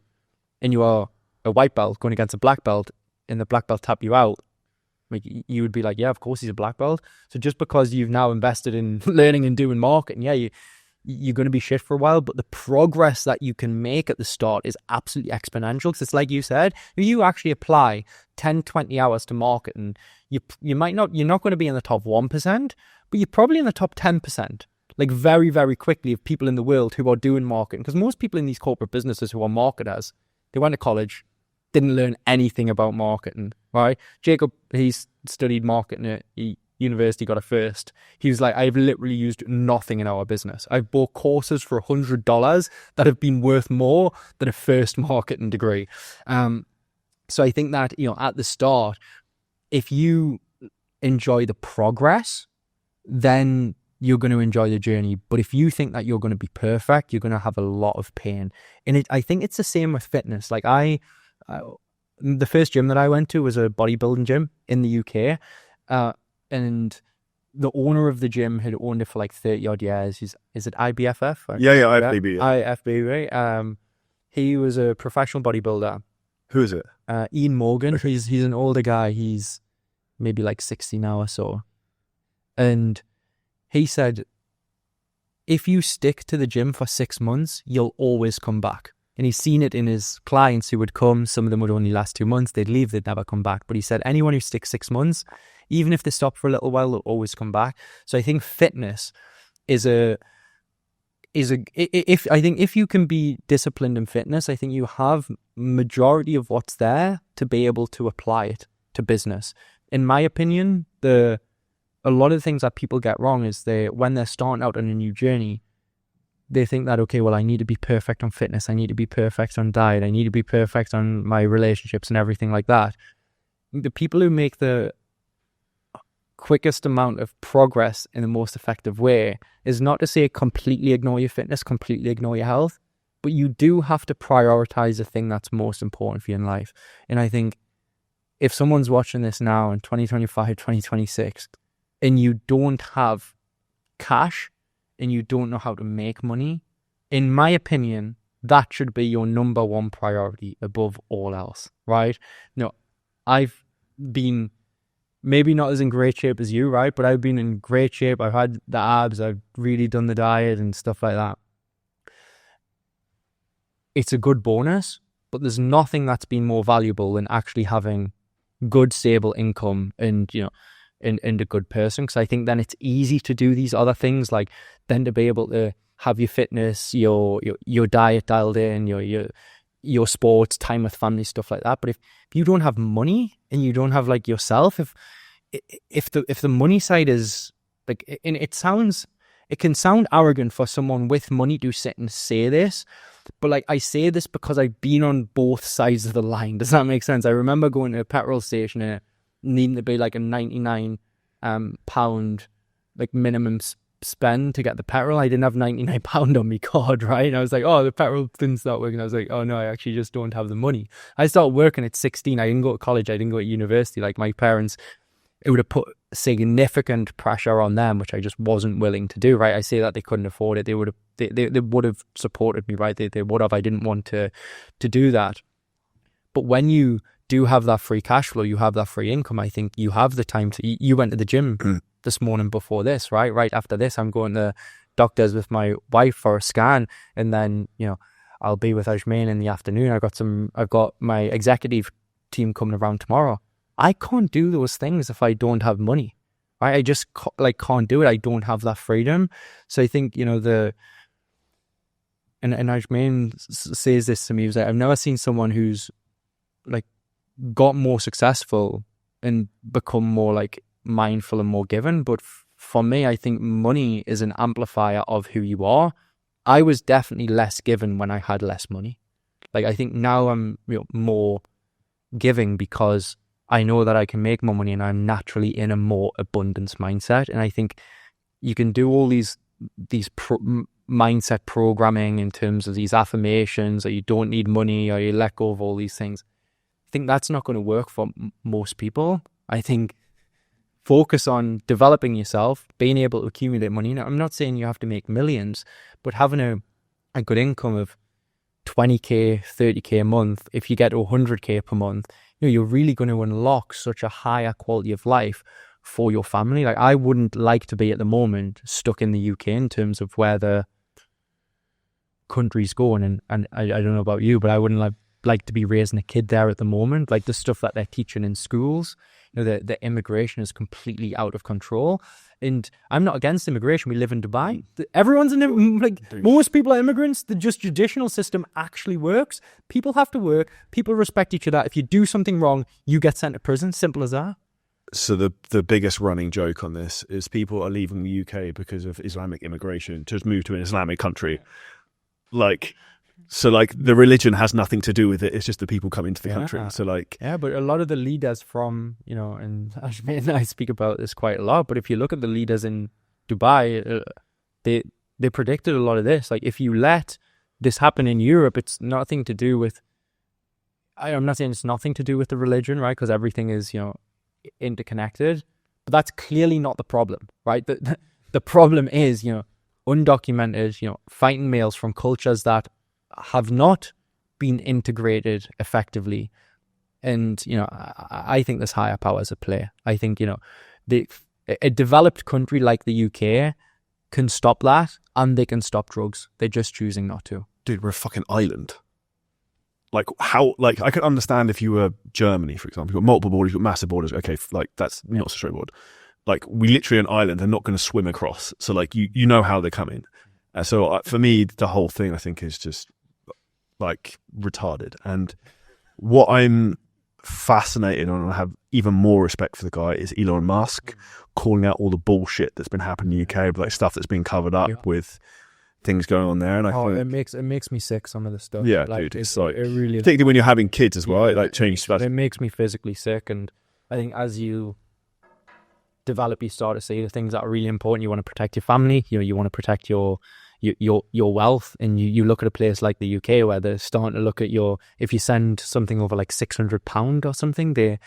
Speaker 2: and you are a white belt going against a black belt and the black belt tap you out, like, you would be like, yeah, of course he's a black belt. So just because you've now invested in learning and doing marketing, yeah, you're going to be shit for a while, but the progress that you can make at the start is absolutely exponential. Because it's like you said, if you actually apply 10, 20 hours to marketing, you're not going to be in the top 1%, but you're probably in the top 10%. Like very, very quickly, of people in the world who are doing marketing. Because most people in these corporate businesses who are marketers, they went to college, didn't learn anything about marketing, right? Jacob, he's studied marketing at university, got a first. He was like, I've literally used nothing in our business. I've bought courses for $100 that have been worth more than a first marketing degree. So I think that, at the start, if you enjoy the progress, then you're going to enjoy the journey. But if you think that you're going to be perfect, you're going to have a lot of pain. And I think it's the same with fitness. Like the first gym that I went to was a bodybuilding gym in the UK. And the owner of the gym had owned it for like 30 odd years. Is it IBFF?
Speaker 1: Yeah, IFBB.
Speaker 2: IFBB. He was a professional bodybuilder.
Speaker 1: Who is it?
Speaker 2: Ian Morgan. He's an older guy. He's maybe like 60 now or so. And he said, if you stick to the gym for 6 months, you'll always come back. And he's seen it in his clients who would come. Some of them would only last 2 months. They'd leave. They'd never come back. But he said anyone who sticks 6 months, even if they stop for a little while, they'll always come back. So I think fitness if you can be disciplined in fitness, I think you have majority of what's there to be able to apply it to business. In my opinion, a lot of the things that people get wrong is when they're starting out on a new journey, they think that, okay, well, I need to be perfect on fitness. I need to be perfect on diet. I need to be perfect on my relationships and everything like that. The people who make the quickest amount of progress in the most effective way is not to say completely ignore your fitness, completely ignore your health, but you do have to prioritize the thing that's most important for you in life. And I think if someone's watching this now in 2025, 2026, and you don't have cash and you don't know how to make money, in my opinion, that should be your number one priority above all else, right? I've been maybe not as in great shape as you, right? But I've been in great shape. I've had the abs. I've really done the diet and stuff like that. It's a good bonus, but there's nothing that's been more valuable than actually having good, stable income and, and a good person. Because I think then it's easy to do these other things, like then to be able to have your fitness, your diet dialed in, your sports, time with family, stuff like that. But if you don't have money and you don't have like yourself, if the money side is like, and it can sound arrogant for someone with money to sit and say this, but like I say this because I've been on both sides of the line. Does that make sense? I remember going to a petrol station and needing to be like a £99 like minimum spend to get the petrol. I didn't have £99 on my card, right? And I was like, oh, the petrol didn't start working. I was like, oh no, I actually just don't have the money. I started working at 16. I didn't go to college. I didn't go to university. Like my parents, it would have put significant pressure on them, which I just wasn't willing to do, right? I say that they couldn't afford it. They would have supported me, right? They would have. I didn't want to do that. But when you do have that free cash flow, you have that free income, I think you have the time to, you went to the gym this morning before this, right? Right after this, I'm going to doctors with my wife for a scan. And then, I'll be with Ajmain in the afternoon. I've got my executive team coming around tomorrow. I can't do those things if I don't have money, right? I just can't do it. I don't have that freedom. So I think, and Ajmain says this to me. He was like, I've never seen someone who's like got more successful and become more like mindful and more given. But for me, I think money is an amplifier of who you are. I was definitely less given when I had less money. Like I think now I'm more giving because I know that I can make more money, and I'm naturally in a more abundance mindset. And I think you can do all these mindset programming in terms of these affirmations, or you don't need money, or you let go of all these things. I think that's not going to work for most people. I think focus on developing yourself, being able to accumulate money. Now, I'm not saying you have to make millions, but having a good income of 20k, 30k a month, if you get to 100k per month, you're really going to unlock such a higher quality of life for your family. Like, I wouldn't like to be at the moment stuck in the UK in terms of where the country's going, and I don't know about you, but I wouldn't like to be raising a kid there at the moment. Like, the stuff that they're teaching in schools, the immigration is completely out of control. And I'm not against immigration. We live in Dubai. Everyone's most people are immigrants. The just judicial system actually works. People have to work. People respect each other. If you do something wrong, you get sent to prison. Simple as that.
Speaker 1: So the biggest running joke on this is people are leaving the UK because of Islamic immigration to just move to an Islamic country. So the religion has nothing to do with it. It's just the people coming to the country. So
Speaker 2: but a lot of the leaders from, and I speak about this quite a lot, but if you look at the leaders in Dubai, they predicted a lot of this. Like, if you let this happen in Europe, it's nothing to do with, I'm not saying it's nothing to do with the religion, right? Because everything is, interconnected, but that's clearly not the problem, right? The problem is, undocumented, fighting males from cultures that have not been integrated effectively. And, I think there's higher powers at play. I think, a developed country like the UK can stop that, and they can stop drugs. They're just choosing not to.
Speaker 1: Dude, we're a fucking island. I could understand if you were Germany, for example. You've got multiple borders, you've got massive borders. Okay, that's not so straightforward. We literally an island, they're not going to swim across. So you know how they're coming. So for me, the whole thing, I think, is just retarded. And what I'm fascinated on, and I have even more respect for the guy, is Elon Musk calling out all the bullshit that's been happening in the UK, stuff that's been covered up with things going on there. And I think
Speaker 2: it makes me sick, some of the stuff.
Speaker 1: Yeah, dude, it's
Speaker 2: it really,
Speaker 1: particularly when you're having kids as well,
Speaker 2: it makes me physically sick. And I think as you develop, you start to see the things that are really important. You want to protect your family, you want to protect your wealth, and you look at a place like the UK where they're starting to look at if you send something over £600 or something,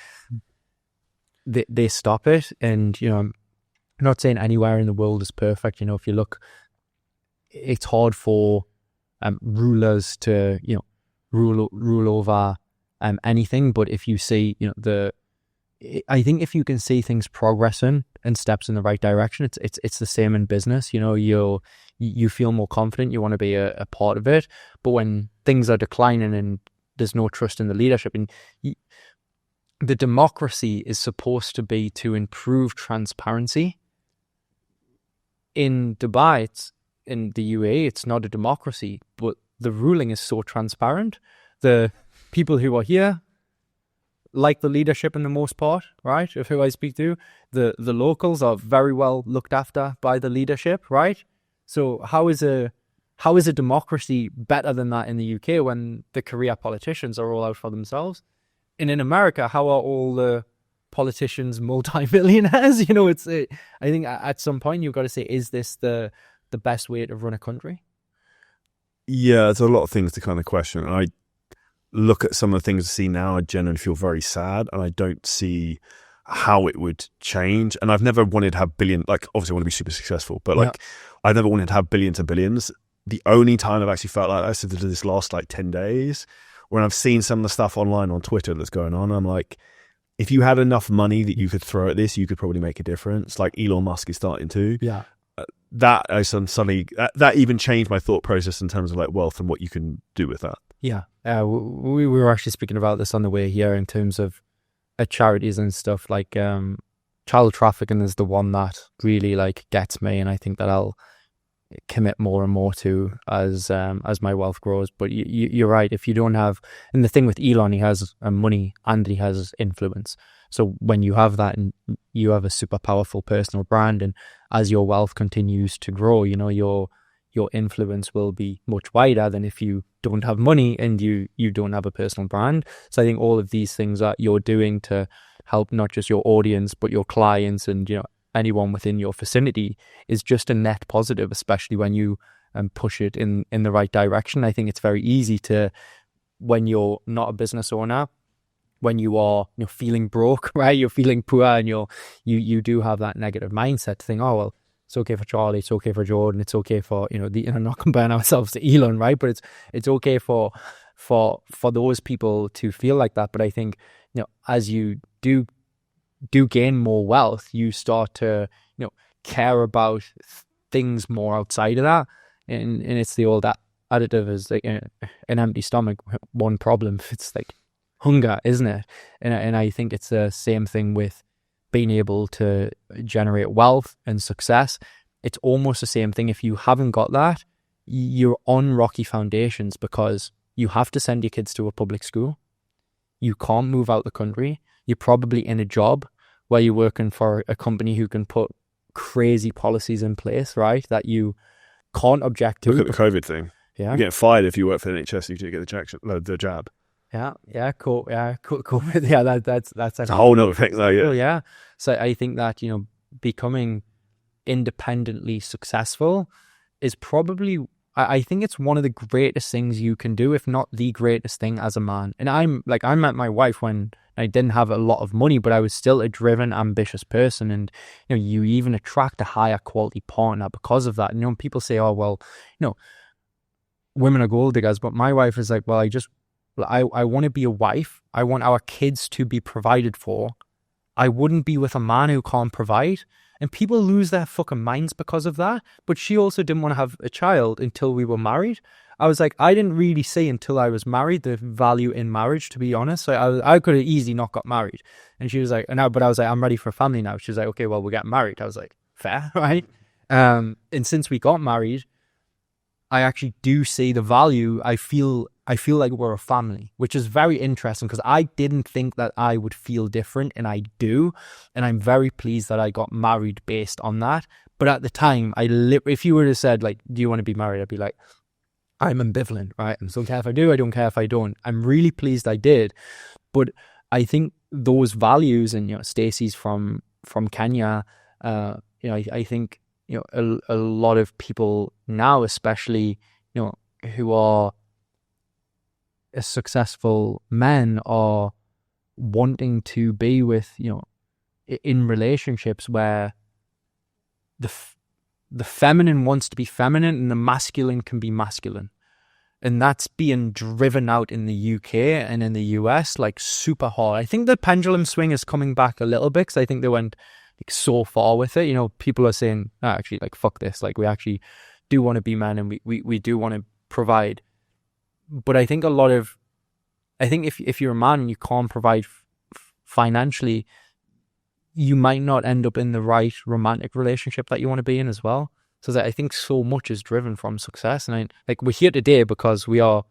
Speaker 2: they stop it. And I'm not saying anywhere in the world is perfect. If you look, it's hard for rulers to rule over anything. But if you see I think if you can see things progressing and steps in the right direction, it's the same in business. You feel more confident, you want to be a part of it. But when things are declining and there's no trust in the leadership, and the democracy is supposed to be to improve transparency. In Dubai, in the UAE, it's not a democracy, but the ruling is so transparent. The people who are here like the leadership in the most part, right? Of who I speak to, the locals are very well looked after by the leadership, right? So how is a democracy better than that in the UK when the career politicians are all out for themselves? And in America, how are all the politicians multi-millionaires? I think at some point you've got to say, is this the best way to run a country?
Speaker 1: Yeah, there's a lot of things to kind of question. I look at some of the things I see now, I generally feel very sad, and I don't see how it would change. And I've never wanted to have obviously I want to be super successful, but I've never wanted to have billions and billions. The only time I've actually felt like that is this last 10 days when I've seen some of the stuff online on Twitter that's going on. I'm like, if you had enough money that you could throw at this, you could probably make a difference. Like Elon Musk is starting to.
Speaker 2: Yeah.
Speaker 1: That even changed my thought process in terms of wealth and what you can do with that.
Speaker 2: Yeah. We were actually speaking about this on the way here in terms of charities and stuff. Child trafficking is the one that really gets me, and I think that I'll commit more and more to as my wealth grows. But you're right. If you don't have, and the thing with Elon, he has money and he has influence. So when you have that, and you have a super powerful personal brand, and as your wealth continues to grow, your influence will be much wider than if you don't have money and you don't have a personal brand. So I think all of these things that you're doing to help not just your audience but your clients and anyone within your vicinity is just a net positive, especially when you push it in the right direction. I think it's very easy to, when you're not a business owner, when you are feeling broke, right? You're feeling poor, and you do have that negative mindset to think, oh well, it's okay for Charlie, it's okay for Jordan, it's okay for not comparing ourselves to Elon, right? But it's okay for those people to feel like that. But I think as you do gain more wealth, you start to care about things more outside of that, and it's the old additive is like an empty stomach, one problem. It's like hunger, isn't it? And I think it's the same thing with being able to generate wealth and success. It's almost the same thing. If you haven't got that, you're on rocky foundations, because you have to send your kids to a public school. You can't move out the country. You're probably in a job where you're working for a company who can put crazy policies in place, right, that you can't object to.
Speaker 1: Look at the COVID thing.
Speaker 2: Yeah.
Speaker 1: You get fired if you work for the NHS and you get the jab.
Speaker 2: Cool. Yeah, that's
Speaker 1: a whole nother thing though. Yeah.
Speaker 2: Well, yeah. So I think that becoming independently successful is probably, I think it's one of the greatest things you can do, if not the greatest thing as a man. And I met my wife when I didn't have a lot of money, but I was still a driven, ambitious person. And you even attract a higher quality partner because of that. And people say, oh well, women are gold diggers, but my wife is like, well, I want to be a wife. I want our kids to be provided for. I wouldn't be with a man who can't provide. And people lose their fucking minds because of that. But she also didn't want to have a child until we were married. I was like, I didn't really see until I was married the value in marriage, to be honest. So I could have easily not got married. And she was like, no, but I was like, I'm ready for a family now. She was like, okay, well, we're getting married. I was like, fair, right? And since we got married, I actually do see the value. I feel like we're a family, which is very interesting, because I didn't think that I would feel different, and I do. And I'm very pleased that I got married based on that. But at the time, if you would have said, like, do you want to be married? I'd be like, I'm ambivalent, right? I don't care if I do, I don't care if I don't. I'm really pleased I did. But I think those values, and Stacey's from Kenya, I think a lot of people now, especially who are successful men, are wanting to be with in relationships where the feminine wants to be feminine and the masculine can be masculine. And that's being driven out in the UK and in the US like super hard. I think the pendulum swing is coming back a little bit, because I think they went like so far with it. People are saying, oh, actually, like, fuck this. Like, we actually do want to be men, and we do want to provide. But I think if you're a man and you can't provide financially, you might not end up in the right romantic relationship that you want to be in as well. So that I think so much is driven from success. And we're here today because we are,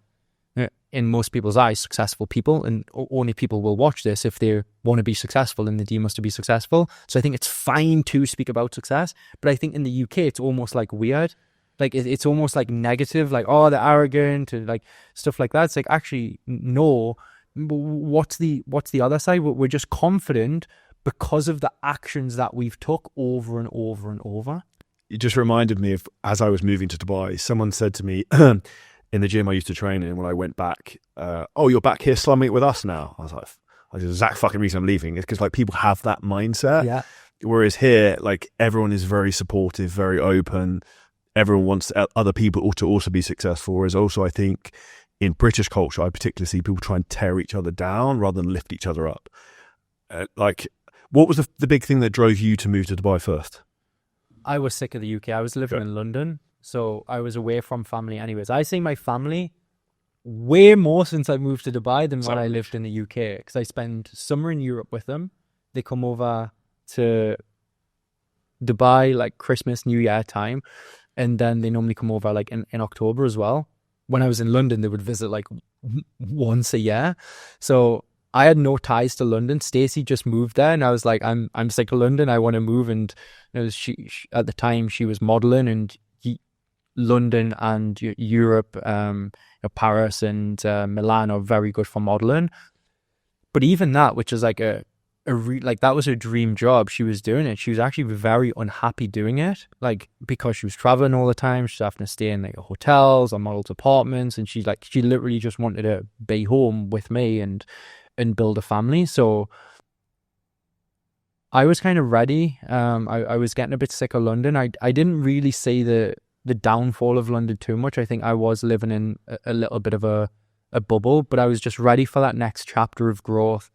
Speaker 2: in most people's eyes, successful people, and only people will watch this if they want to be successful and they deem us to be successful. So I think it's fine to speak about success, but I think in the UK it's almost like weird. Like it's almost like negative, like, oh, they're arrogant and like stuff like that. It's like, actually, no. What's the other side? We're just confident because of the actions that we've took over and over and over.
Speaker 1: It just reminded me of, as I was moving to Dubai, someone said to me in the gym I used to train in when I went back, oh, you're back here slumming it with us now. I was like, that's the exact fucking reason I'm leaving. It's because like people have that mindset.
Speaker 2: Yeah.
Speaker 1: Whereas here, like, everyone is very supportive, very open. Everyone wants other people to also be successful. Whereas also, I think in British culture, I particularly see people try and tear each other down rather than lift each other up. What was the big thing that drove you to move to Dubai first?
Speaker 2: I was sick of the UK. I was living in London, so I was away from family anyways. I see my family way more since I moved to Dubai than when I lived in the UK, because I spend summer in Europe with them. They come over to Dubai like Christmas, New Year time, and then they normally come over like in October as well. When I was in London, they would visit like once a year. So I had no ties to London. Stacey just moved there, and I was like, I'm sick of London. I want to move. And she at the time she was modeling, and London and Europe, Paris and Milan are very good for modeling. But even that, which is like that was her dream job. She was doing it. She was actually very unhappy doing it, like because she was traveling all the time. She's having to stay in like hotels or models' apartments, and she literally just wanted to be home with me and build a family. So I was kind of ready. I was getting a bit sick of London. I didn't really see the downfall of London too much. I think I was living in a little bit of a bubble, but I was just ready for that next chapter of growth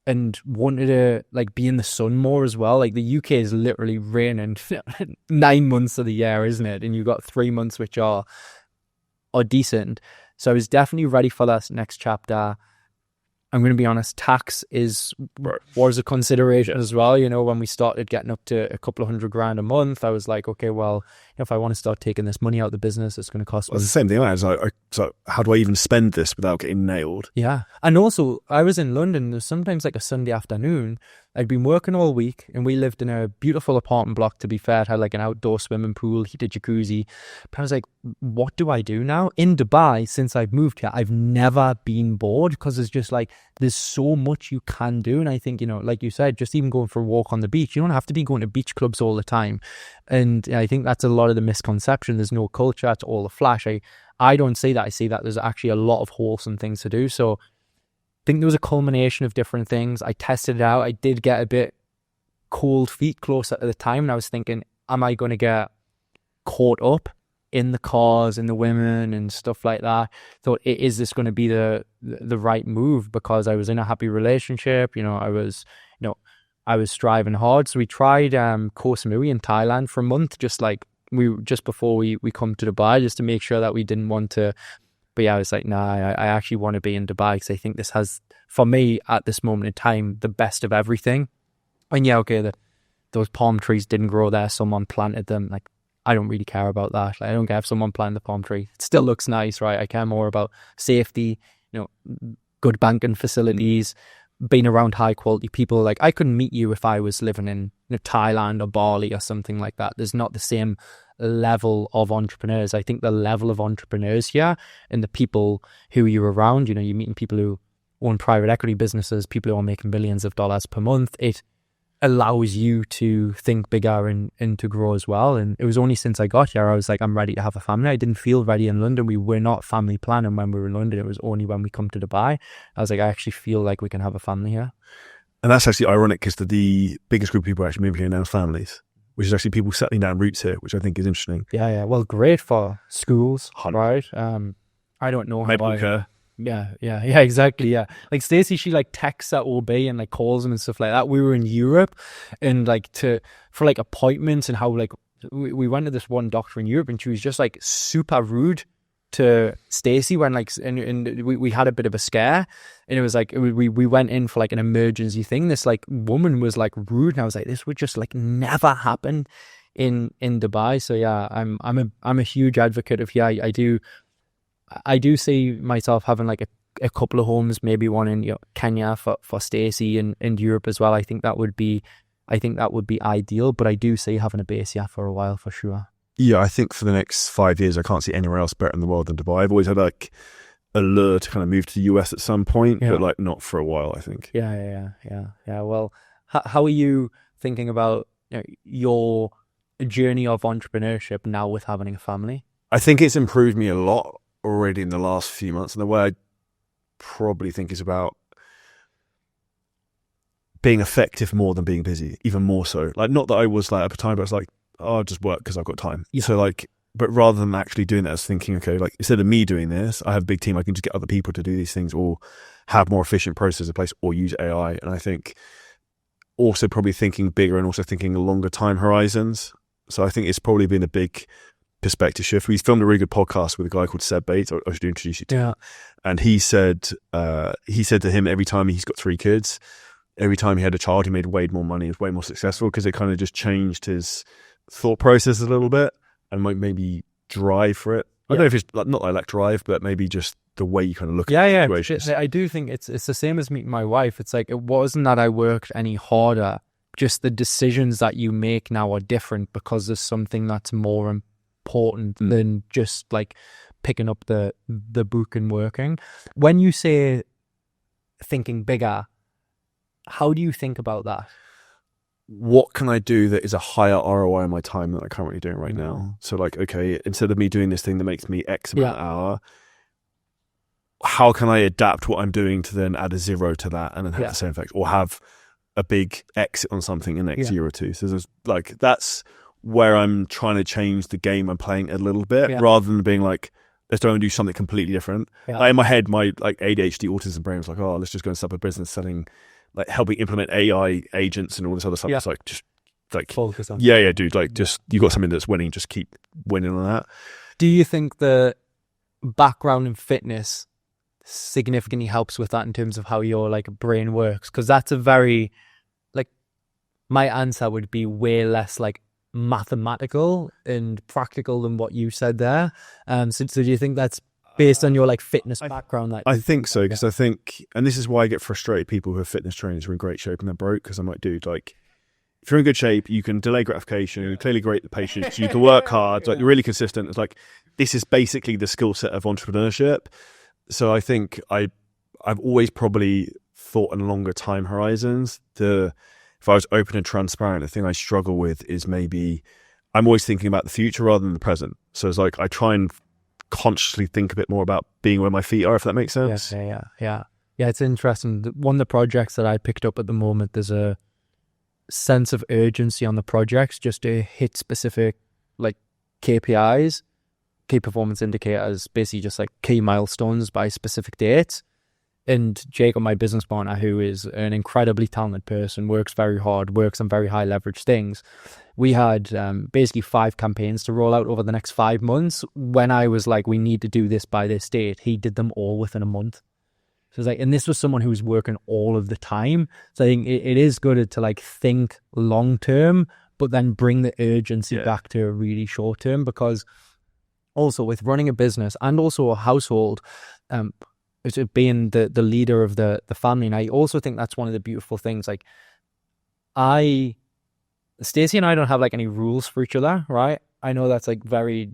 Speaker 2: and wanted to like be in the sun more as well. Like the UK is literally raining 9 months of the year, isn't it? And you've got 3 months which are decent. So I was definitely ready for that next chapter. I'm going to be honest, tax was a consideration as well. You know, when we started getting up to a couple of $100,000 a month, I was like, okay, well, if I want to start taking this money out of the business, it's going to cost me.
Speaker 1: Well, it's the same thing. I was like, so how do I even spend this without getting nailed?
Speaker 2: Yeah. And also, I was in London. There's sometimes like a Sunday afternoon. I'd been working all week, and we lived in a beautiful apartment block, to be fair. It had like an outdoor swimming pool, heated jacuzzi. But I was like, what do I do now? In Dubai, since I've moved here, I've never been bored because it's just like, there's so much you can do. And I think, you know, like you said, just even going for a walk on the beach, you don't have to be going to beach clubs all the time. And I think that's a lot of the misconception. There's no culture, it's all a flash. I don't see that. I see that there's actually a lot of wholesome things to do. So I think there was a culmination of different things. I tested it out. I did get a bit cold feet closer to the time. And I was thinking, am I going to get caught up in the cars and the women and stuff like that? Thought, is this going to be the right move? Because I was in a happy relationship. You know, I was striving hard. So we tried Koh Samui in Thailand for a month, just before we come to Dubai, just to make sure that we didn't want to. But yeah, I was like, nah, I actually want to be in Dubai because I think this has, for me at this moment in time, the best of everything. And yeah, okay, those palm trees didn't grow there. Someone planted them. Like, I don't really care about that. Like, I don't care if someone planted the palm tree. It still looks nice, right? I care more about safety, you know, good banking facilities, being around high quality people. Like, I couldn't meet you if I was living in Thailand or Bali or something like that. There's not the same level of entrepreneurs. I think the level of entrepreneurs here and the people who you're around, you know, you're meeting people who own private equity businesses, people who are making billions of dollars per month. It allows you to think bigger and to grow as well. And it was only since I got here, I was like, I'm ready to have a family. I didn't feel ready in London. We were not family planning when we were in London. It was only when we come to Dubai. I was like, I actually feel like we can have a family here.
Speaker 1: And that's actually ironic because the biggest group of people actually moving here now is families, which is actually people settling down roots here, which I think is interesting.
Speaker 2: Yeah. Well, great for schools, right? I don't know
Speaker 1: Medical care.
Speaker 2: Yeah, exactly. Yeah, like Stacey, she like texts at OB and like calls them and stuff like that. We were in Europe, and like for like appointments and how like we went to this one doctor in Europe, and she was just like super rude to Stacey when like and we had a bit of a scare, and it was like we went in for like an emergency thing. This like woman was like rude, and I was like, this would just like never happen in Dubai. So yeah, I'm a huge advocate of I do see myself having like a couple of homes, maybe one in Kenya for Stacey and Europe as well. I think that would be ideal, but I do see having a base here for a while for sure.
Speaker 1: Yeah, I think for the next 5 years, I can't see anywhere else better in the world than Dubai. I've always had like a lure to kind of move to the US at some point, but like not for a while, I think.
Speaker 2: Yeah. Well, how are you thinking about your journey of entrepreneurship now with having a family?
Speaker 1: I think it's improved me a lot already in the last few months. And the way I probably think is about being effective more than being busy, even more so. Like, not that I was like at the time, but I was like, oh, I'll just work because I've got time. Yeah. So like, but rather than actually doing that, I was thinking, okay, like instead of me doing this, I have a big team. I can just get other people to do these things or have more efficient processes in place or use AI. And I think also probably thinking bigger and also thinking longer time horizons. So I think it's probably been a big perspective shift. We filmed a really good podcast with a guy called Seb Bates. I should introduce you to.
Speaker 2: Yeah.
Speaker 1: And he said to him, every time he's got 3 kids, every time he had a child, he made way more money, was way more successful because it kind of just changed his thought process a little bit and might maybe drive for it. I don't know if it's like, not like I lack drive, but maybe just the way you kind of look at situations.
Speaker 2: I do think it's the same as meeting my wife. It's like, it wasn't that I worked any harder, just the decisions that you make now are different because there's something that's more important than just like picking up the book and working. When you say thinking bigger, how do you think about that?
Speaker 1: What can I do that is a higher ROI on my time than I'm currently doing right now? So like, okay, instead of me doing this thing that makes me X amount an hour, how can I adapt what I'm doing to then add a 0 to that and then have the same effect, or have a big exit on something in the next year or two? So there's like, that's where I'm trying to change the game I'm playing a little bit, rather than being like, let's try and do something completely different. Like in my head, my like ADHD autism brain was like, oh, let's just go and set up a business selling, like helping implement AI agents and all this other stuff. It's like, just like,
Speaker 2: focus on
Speaker 1: dude, like just, you got something that's winning, just keep winning on that.
Speaker 2: Do you think the background in fitness significantly helps with that in terms of how your like brain works? Because that's a very, like, my answer would be way less like mathematical and practical than what you said there. So do you think that's based on your like fitness background? That
Speaker 1: I think so, because I think, and this is why I get frustrated, people who are fitness trainers are in great shape and they're broke, because I'm like, dude, like, if you're in good shape, you can delay gratification, you clearly rate the patience, you can work hard, like you're really consistent. It's like, this is basically the skill set of entrepreneurship. So I think I've always probably thought in longer time horizons. If I was open and transparent, the thing I struggle with is maybe I'm always thinking about the future rather than the present. So it's like, I try and consciously think a bit more about being where my feet are, if that makes sense.
Speaker 2: Yeah, it's interesting. One of the projects that I picked up at the moment, there's a sense of urgency on the projects just to hit specific like KPIs, key performance indicators, basically just like key milestones by specific dates. And Jacob, my business partner, who is an incredibly talented person, works very hard, works on very high leverage things. We had basically 5 campaigns to roll out over the next 5 months. When I was like, we need to do this by this date, he did them all within a month. So it's like, and this was someone who was working all of the time. So I think it is good to like think long term, but then bring the urgency back to a really short term, because also with running a business and also a household, being the leader of the family, and I also think that's one of the beautiful things. Like, Stacey and I don't have like any rules for each other, right? I know that's like very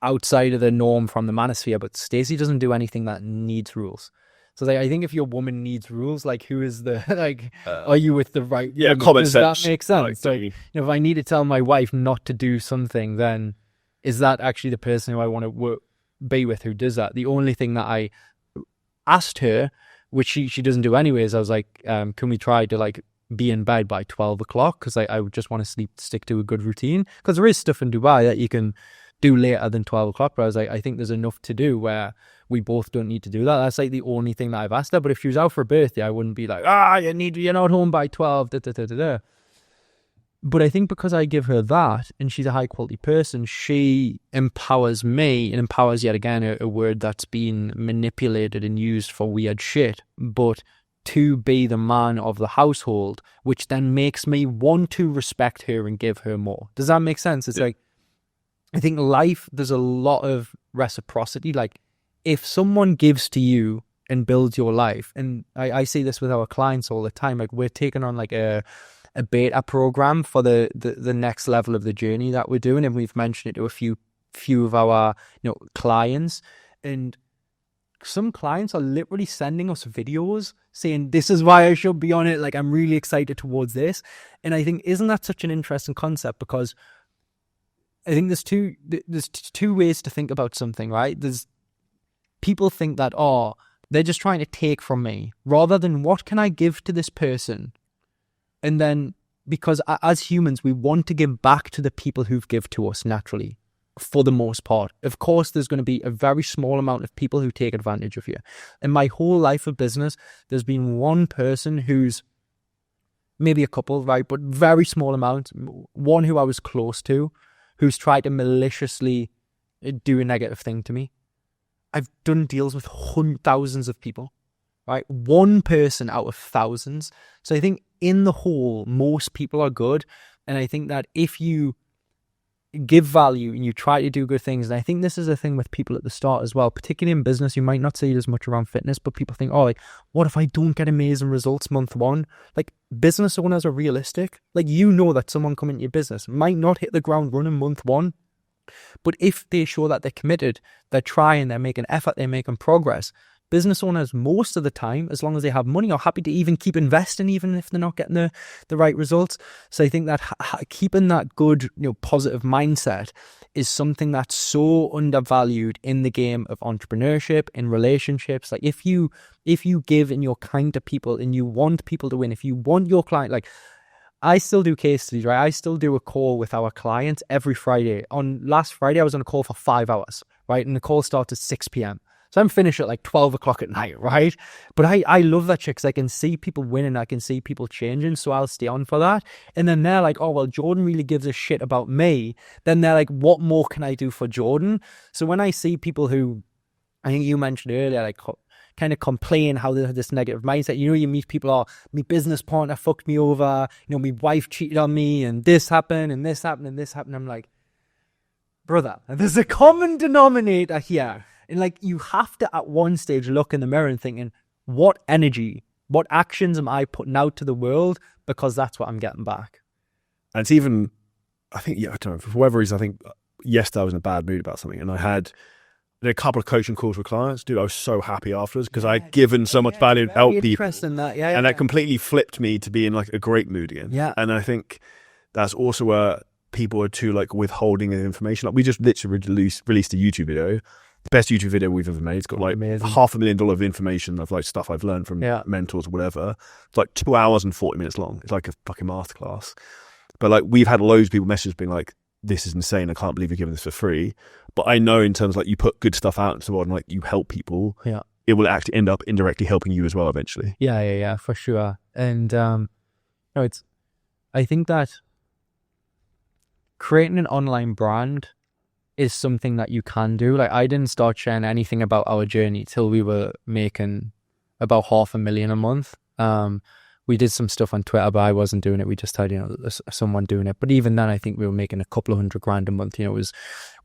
Speaker 2: outside of the norm from the manosphere, but Stacey doesn't do anything that needs rules. So like, I think if your woman needs rules, like, who is the like? Are you with the right?
Speaker 1: Common
Speaker 2: Does
Speaker 1: sense.
Speaker 2: that make sense? Like, if I need to tell my wife not to do something, then is that actually the person who I want to be with who does that? The only thing that I asked her, which she doesn't do anyways, I was like, can we try to like be in bed by 12 o'clock? Because I would just want to stick to a good routine. Because there is stuff in Dubai that you can do later than 12 o'clock. But I was like, I think there's enough to do where we both don't need to do that. That's like the only thing that I've asked her. But if she was out for a birthday, I wouldn't be like, you're not home by 12. But I think because I give her that and she's a high quality person, she empowers me, and empowers, yet again, a word that's been manipulated and used for weird shit, but to be the man of the household, which then makes me want to respect her and give her more. Does that make sense? It's like, I think life, there's a lot of reciprocity. Like, if someone gives to you and builds your life, and I see this with our clients all the time, like, we're taking on like a beta program for the next level of the journey that we're doing, and we've mentioned it to a few of our clients, and some clients are literally sending us videos saying, this is why I should be on it, like, I'm really excited towards this. And I think, isn't that such an interesting concept? Because I think there's two ways to think about something, right? There's people think that, they're just trying to take from me, rather than what can I give to this person. And then, because as humans, we want to give back to the people who've given to us naturally, for the most part. Of course, there's going to be a very small amount of people who take advantage of you. In my whole life of business, there's been one person who's, maybe a couple, right, but very small amount, one who I was close to, who's tried to maliciously do a negative thing to me. I've done deals with thousands of people, right? One person out of thousands. So I think in the whole, most people are good. And I think that if you give value and you try to do good things, and I think this is a thing with people at the start as well, particularly in business, you might not see it as much around fitness, but people think, like, what if I don't get amazing results month one? Like, business owners are realistic. Like, that someone coming into your business might not hit the ground running month one, But if they show that they're committed, they're trying, they're making effort, they're making progress, business owners most of the time, as long as they have money, are happy to even keep investing, even if they're not getting the right results. So I think that keeping that good, positive mindset is something that's so undervalued in the game of entrepreneurship, in relationships. Like if you give and you're kind to people and you want people to win, if you want your client, like I still do case studies, right? I still do a call with our clients every Friday. On last Friday, I was on a call for 5 hours, right? And the call starts at 6 p.m. So I'm finished at like 12 o'clock at night, right? But I love that shit because I can see people winning. I can see people changing. So I'll stay on for that. And then they're like, oh, well, Jordan really gives a shit about me. Then they're like, what more can I do for Jordan? So when I see people who, I think you mentioned earlier, like kind of complain how they have this negative mindset. You meet people, my business partner fucked me over. My wife cheated on me and this happened and this happened and this happened. I'm like, brother, there's a common denominator here. And like, you have to at one stage look in the mirror and thinking, what energy, what actions am I putting out to the world? Because that's what I'm getting back.
Speaker 1: And it's even, I think, I don't know, for whatever reason, I think yesterday I was in a bad mood about something and I had a couple of coaching calls with clients. Dude, I was so happy afterwards because I'd given so much value to help people.
Speaker 2: Interesting that,
Speaker 1: and that completely flipped me to be in like a great mood again.
Speaker 2: Yeah.
Speaker 1: And I think that's also where people are too like withholding the information. Like we just literally released a YouTube video. The best YouTube video we've ever made. It's got like
Speaker 2: amazing.
Speaker 1: $500,000 of information of like stuff I've learned from mentors or whatever. It's like 2 hours and 40 minutes long. It's like a fucking masterclass. But like we've had loads of people messages being like, this is insane. I can't believe you're giving this for free. But I know in terms of like you put good stuff out into the world and like you help people, it will actually end up indirectly helping you as well eventually.
Speaker 2: Yeah, for sure. And I think that creating an online brand is something that you can do. Like I didn't start sharing anything about our journey till we were making about $500,000 a month. We did some stuff on Twitter, but I wasn't doing it. We just had, someone doing it. But even then, I think we were making a couple of $100,000 a month.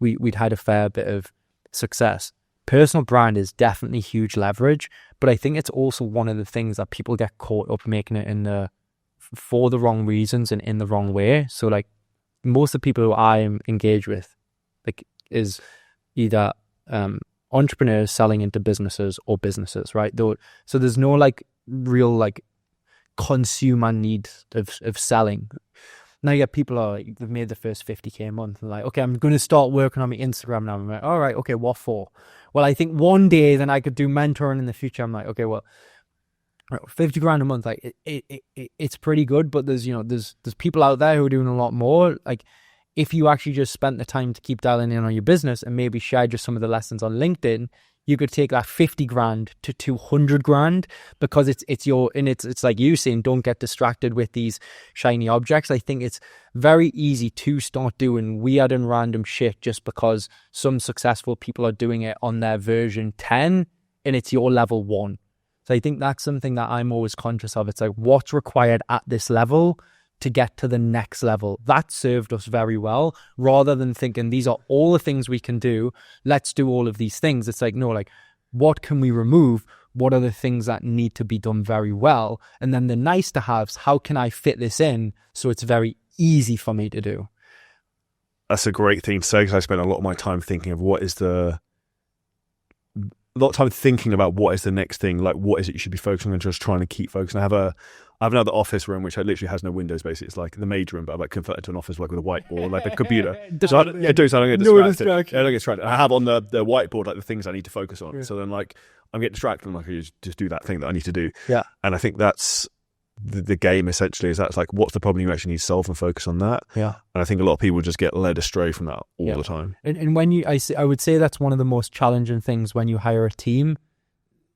Speaker 2: We'd had a fair bit of success. Personal brand is definitely huge leverage, but I think it's also one of the things that people get caught up making it for the wrong reasons and in the wrong way. So like most of the people who I am engaged with, like is either entrepreneurs selling into businesses or businesses, right? So there's no like real like consumer need of selling. Now you get people are like, they've made the first 50k a month and like, okay, I'm going to start working on my Instagram now. I'm like, all right, okay, what for? Well, I think one day then I could do mentoring in the future. I'm like, okay, well, $50,000 a month, like it's pretty good, but there's people out there who are doing a lot more. Like if you actually just spent the time to keep dialing in on your business and maybe share just some of the lessons on LinkedIn, you could take that $50,000 to $200,000 because it's like you saying, don't get distracted with these shiny objects. I think it's very easy to start doing weird and random shit just because some successful people are doing it on their version 10 and it's your level 1. So I think that's something that I'm always conscious of. It's like what's required at this level to get to the next level. That served us very well rather than thinking these are all the things we can do. Let's do all of these things. It's like, no, like what can we remove? What are the things that need to be done very well? And then the nice to haves, how can I fit this in so it's very easy for me to do?
Speaker 1: That's a great thing to say because I spent a lot of my time thinking of a lot of time thinking about what is the next thing, like what is it you should be focusing on and just trying to keep focusing. I have another office room which literally has no windows basically. It's like the major room, but I've like converted to an office like with a whiteboard, like a computer. So I don't get distracted. I don't get distracted. I have on the whiteboard like the things I need to focus on. Yeah. So then like I'm getting distracted and like I just do that thing that I need to do. Yeah. And I think that's the game essentially is that's like what's the problem you actually need to solve and focus on that. Yeah. And I think a lot of people just get led astray from that all the time.
Speaker 2: And when I would say that's one of the most challenging things when you hire a team.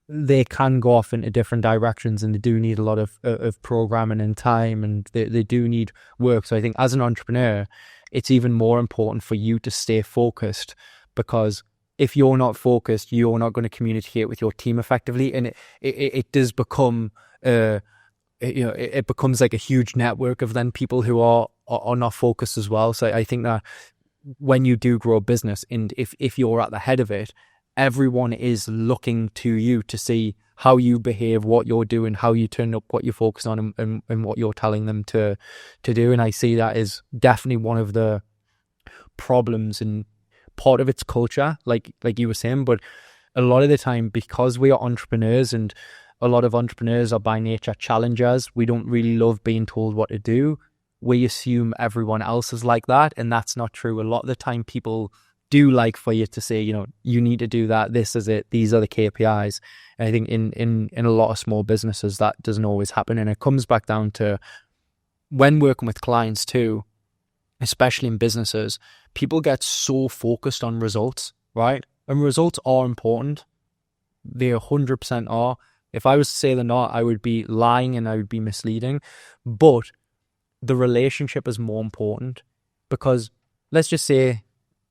Speaker 2: They can go off into different directions and they do need a lot of programming and time and they do need work. So I think as an entrepreneur, it's even more important for you to stay focused because if you're not focused, you're not going to communicate with your team effectively. And it does become it becomes like a huge network of then people who are not focused as well. So I think that when you do grow a business and if you're at the head of it, everyone is looking to you to see how you behave, what you're doing, how you turn up, what you focus on and what you're telling them to do. And I see that is definitely one of the problems in part of its culture, like you were saying. But a lot of the time, because we are entrepreneurs, and a lot of entrepreneurs are by nature challengers, we don't really love being told what to do. We assume everyone else is like that, and that's not true. A lot of the time, people do like for you to say, you need to do that. This is it. These are the KPIs. And I think in a lot of small businesses, that doesn't always happen. And it comes back down to when working with clients too, especially in businesses, people get so focused on results, right? And results are important. They 100% are. If I was to say they're not, I would be lying and I would be misleading. But the relationship is more important, because let's just say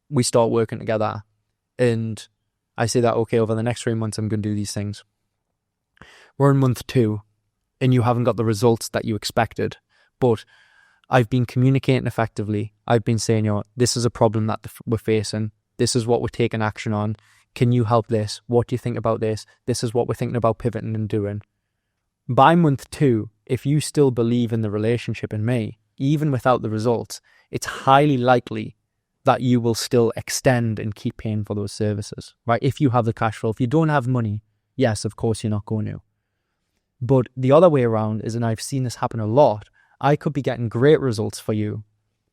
Speaker 2: we start working together and I say that, okay, over the next 3 months, I'm going to do these things. We're in month 2 and you haven't got the results that you expected, but I've been communicating effectively. I've been saying, this is a problem that we're facing. This is what we're taking action on. Can you help this? What do you think about this? This is what we're thinking about pivoting and doing. By month 2, if you still believe in the relationship in me, even without the results, it's highly likely that you will still extend and keep paying for those services, right? If you have the cash flow. If you don't have money, yes, of course you're not going to. But the other way around is, and I've seen this happen a lot, I could be getting great results for you,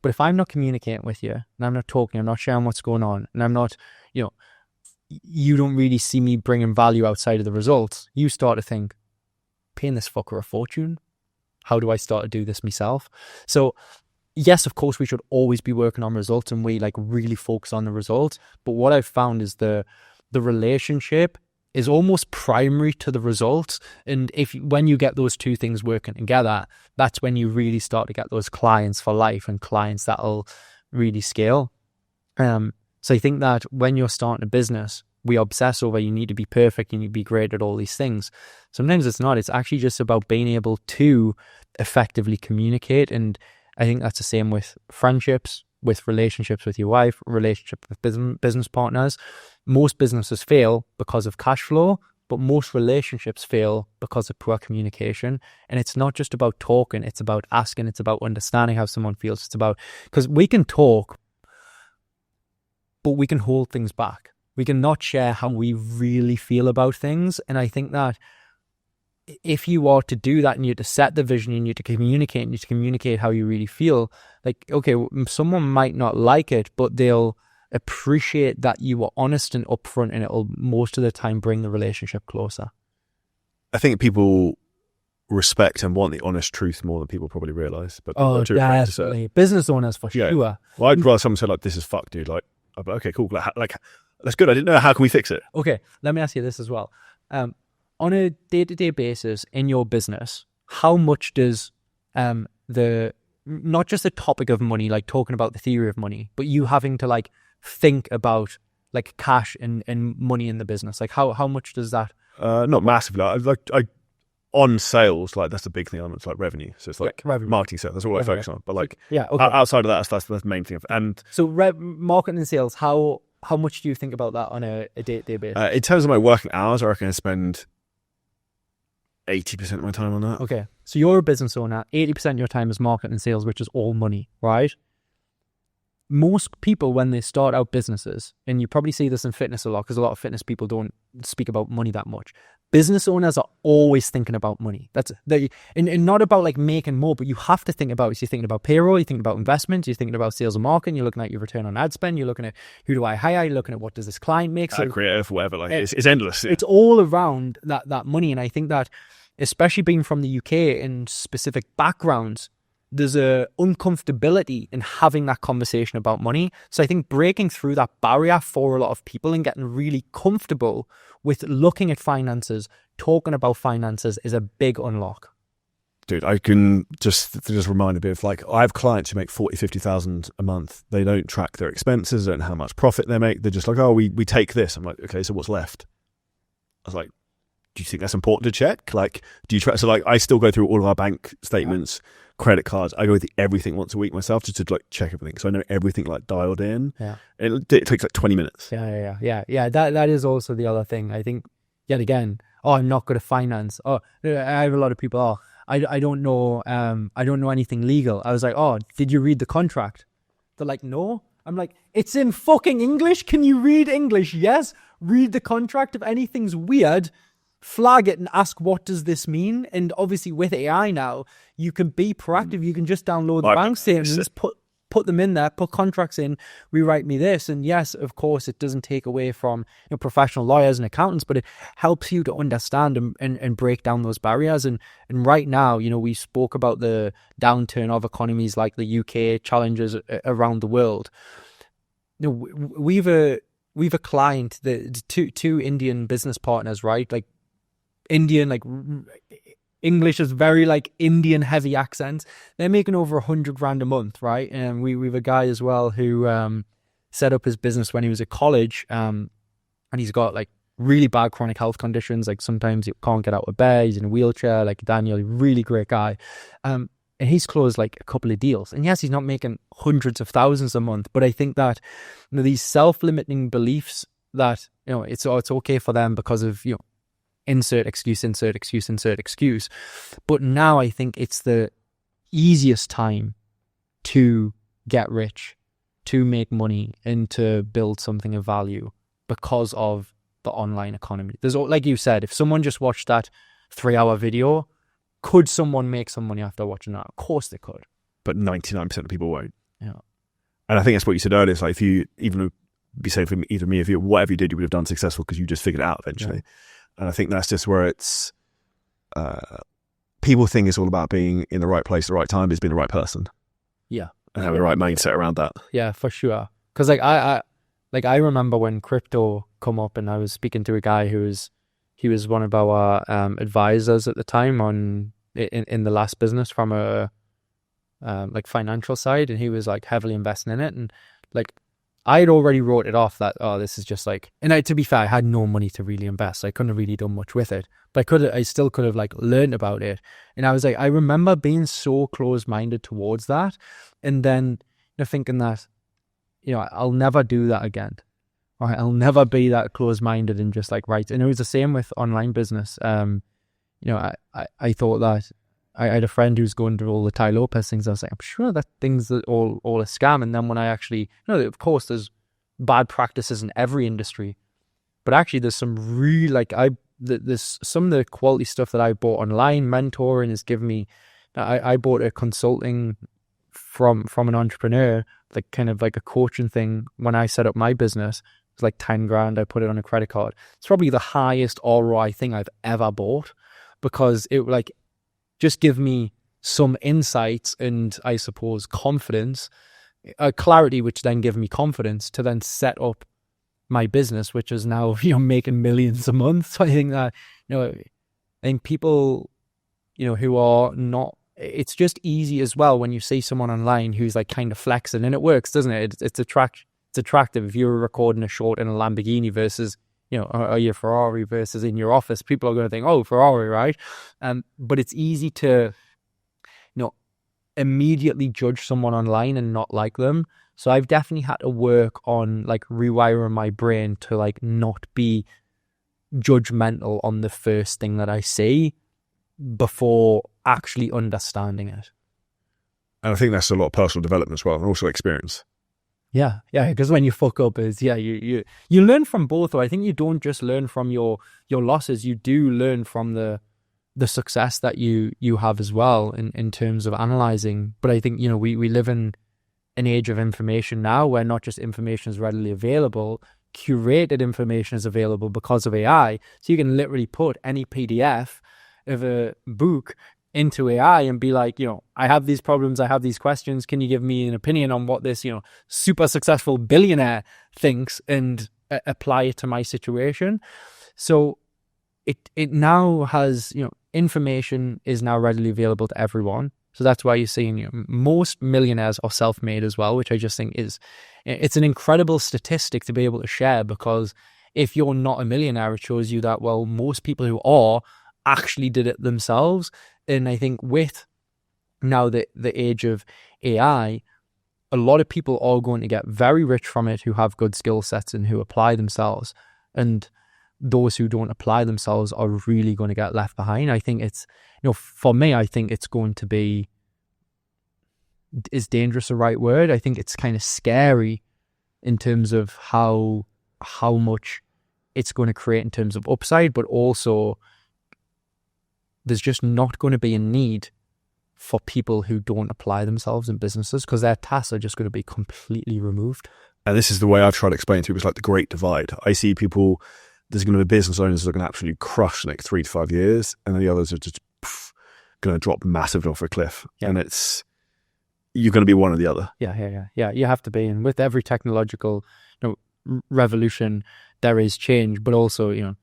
Speaker 2: but if I'm not communicating with you, and I'm not talking, I'm not sharing what's going on, and I'm not, you don't really see me bringing value outside of the results, you start to think, paying this fucker a fortune? How do I start to do this myself? So yes, of course, we should always be working on results, and we really focus on the results. But what I've found is the relationship is almost primary to the results. And when you get those two things working together, that's when you really start to get those clients for life and clients that'll really scale. So I think that when you're starting a business, we obsess over you need to be perfect, you need to be great at all these things. Sometimes it's not. It's actually just about being able to effectively communicate. And I think that's the same with friendships, with relationships with your wife, relationship with business partners. Most businesses fail because of cash flow, but most relationships fail because of poor communication. And it's not just about talking, it's about asking, it's about understanding how someone feels. It's about, because we can talk, but we can hold things back. We can not share how we really feel about things. And I think that if you are to do that and you need to set the vision, you need to communicate how you really feel, okay, someone might not like it, but they'll appreciate that you were honest and upfront, and it'll most of the time bring the relationship closer.
Speaker 1: I think people respect and want the honest truth more than people probably realize. But
Speaker 2: definitely. Business owners for sure.
Speaker 1: Well, I'd rather someone say this is fuck, dude. Okay, cool. That's good. I didn't know. How can we fix it?
Speaker 2: Okay, let me ask you this as well. On a day-to-day basis in your business, how much does not just the topic of money, talking about the theory of money, but you having to think about cash and money in the business, how much does that?
Speaker 1: Not massively. I on sales, that's the big thing. It's revenue. So it's revenue. Marketing sales. That's all I focus on. But outside of that, that's the main thing. And
Speaker 2: so marketing and sales, how much do you think about that on a day-to-day basis?
Speaker 1: In terms of my working hours, I reckon I spend 80% of my time on that.
Speaker 2: Okay. So you're a business owner, 80% of your time is marketing and sales, which is all money, right? Most people, when they start out businesses, and you probably see this in fitness a lot, because a lot of fitness people don't speak about money that much. Business owners are always thinking about money. And not about making more, but you have to think about it. So you're thinking about payroll, you're thinking about investments, you're thinking about sales and marketing, you're looking at your return on ad spend, you're looking at who do I hire, you're looking at what does this client make. So
Speaker 1: creative, whatever. It's endless.
Speaker 2: It's all around that money. And I think that, especially being from the UK in specific backgrounds, there's a uncomfortability in having that conversation about money. So I think breaking through that barrier for a lot of people and getting really comfortable with looking at finances, talking about finances, is a big unlock.
Speaker 1: Dude, I can just remind a bit of I have clients who make 40, 50,000 a month. They don't track their expenses, they don't know how much profit they make. They're just we take this. I'm okay, so what's left? I was do you think that's important to check? Do you track? So I still go through all of our bank statements, credit cards. I go through everything once a week myself just to check everything. So I know everything dialed in.
Speaker 2: Yeah.
Speaker 1: It takes 20 minutes.
Speaker 2: Yeah. That is also the other thing. I think, yet again, I'm not good at finance. I have a lot of people, I don't know anything legal. I was did you read the contract? They're no. I'm like, it's in fucking English. Can you read English? Yes. Read the contract. If anything's weird, flag it and ask, what does this mean? And obviously with AI now, you can be proactive. You can just download the bank statements, put them in there, put contracts in, rewrite me this. And yes, of course, it doesn't take away from professional lawyers and accountants, but it helps you to understand and break down those barriers. And right now, we spoke about the downturn of economies like the UK, challenges around the world. We've a client, the two Indian business partners, right? Like Indian, like English is very like Indian heavy accents. They're making over $100,000 a month, right? And we've a guy as well who set up his business when he was at college, and he's got like really bad chronic health conditions. Like sometimes he can't get out of bed. He's in a wheelchair. Like Daniel, really great guy. And he's closed like a couple of deals. And yes, he's not making hundreds of thousands a month, but I think that these self-limiting beliefs that it's okay for them because of insert excuse. But now I think it's the easiest time to get rich, to make money, and to build something of value because of the online economy. There's, like you said, if someone just watched that 3-hour video, could someone make some money after watching that? Of course they could.
Speaker 1: But 99% of people won't.
Speaker 2: Yeah.
Speaker 1: And I think that's what you said earlier. It's like if you, even be saying for either me, if you, whatever you did, you would have done successful because you just figured it out eventually. Yeah. And I think that's just where it's, people think it's all about being in the right place at the right time, is being the right person.
Speaker 2: Yeah.
Speaker 1: And having the right mindset around that.
Speaker 2: Yeah, for sure. Because I remember when crypto come up and I was speaking to a guy he was one of our advisors at the time in the last business from a like financial side, and he was like heavily investing in it, and like I had already wrote it off that, this is just like, and to be fair, I had no money to really invest. I couldn't have really done much with it, but I still could have like learned about it. And I was like, I remember being so close-minded towards that. And then, thinking that, I'll never do that again. Right? I'll never be that close-minded and just like, right. And it was the same with online business. I thought that I had a friend who's going through all the Tai Lopez things. I was like, I'm sure that thing's all a scam. And then when I actually, of course, there's bad practices in every industry, but actually there's some really there's some of the quality stuff that I bought online. Mentoring has given me. I bought a consulting from an entrepreneur, like kind of like a coaching thing. When I set up my business, it was like 10 grand. I put it on a credit card. It's probably the highest ROI thing I've ever bought, because it just give me some insights and I suppose confidence, clarity, which then give me confidence to then set up my business, which is now making millions a month. So I think that I think people who are not, it's just easy as well when you see someone online who's like kind of flexing, and it works, doesn't it? It's attractive if you're recording a short in a Lamborghini versus or your Ferrari versus in your office. People are going to think, oh, Ferrari, right? But it's easy to, immediately judge someone online and not like them. So I've definitely had to work on like rewiring my brain to like not be judgmental on the first thing that I see before actually understanding it.
Speaker 1: And I think that's a lot of personal development as well, and also experience.
Speaker 2: Yeah, because when you fuck up you learn from both. Or I think you don't just learn from your losses, you do learn from the success that you have as well in terms of analyzing. But I think, we live in an age of information now where not just information is readily available, curated information is available because of AI. So you can literally put any PDF of a book into AI and be like, I have these problems, I have these questions. Can you give me an opinion on what this, super successful billionaire thinks, and apply it to my situation? So it now has, information is now readily available to everyone. So that's why you're seeing most millionaires are self-made as well, which I just think it's an incredible statistic to be able to share, because if you're not a millionaire, it shows you that, well, most people who are actually did it themselves. And I think with now the age of AI, a lot of people are going to get very rich from it who have good skill sets and who apply themselves. And those who don't apply themselves are really going to get left behind. I think it's, for me, I think it's going to be, is dangerous the right word? I think it's kind of scary in terms of how much it's going to create in terms of upside, but also there's just not going to be a need for people who don't apply themselves in businesses because their tasks are just going to be completely removed.
Speaker 1: And this is the way I've tried to explain it to people. It's like the great divide. I see people, there's going to be business owners that are going to absolutely crush the next 3 to 5 years, and then the others are just going to drop massively off a cliff.
Speaker 2: Yeah.
Speaker 1: And you're going to be one or the other.
Speaker 2: Yeah. You have to be. And with every technological revolution, there is change, but also,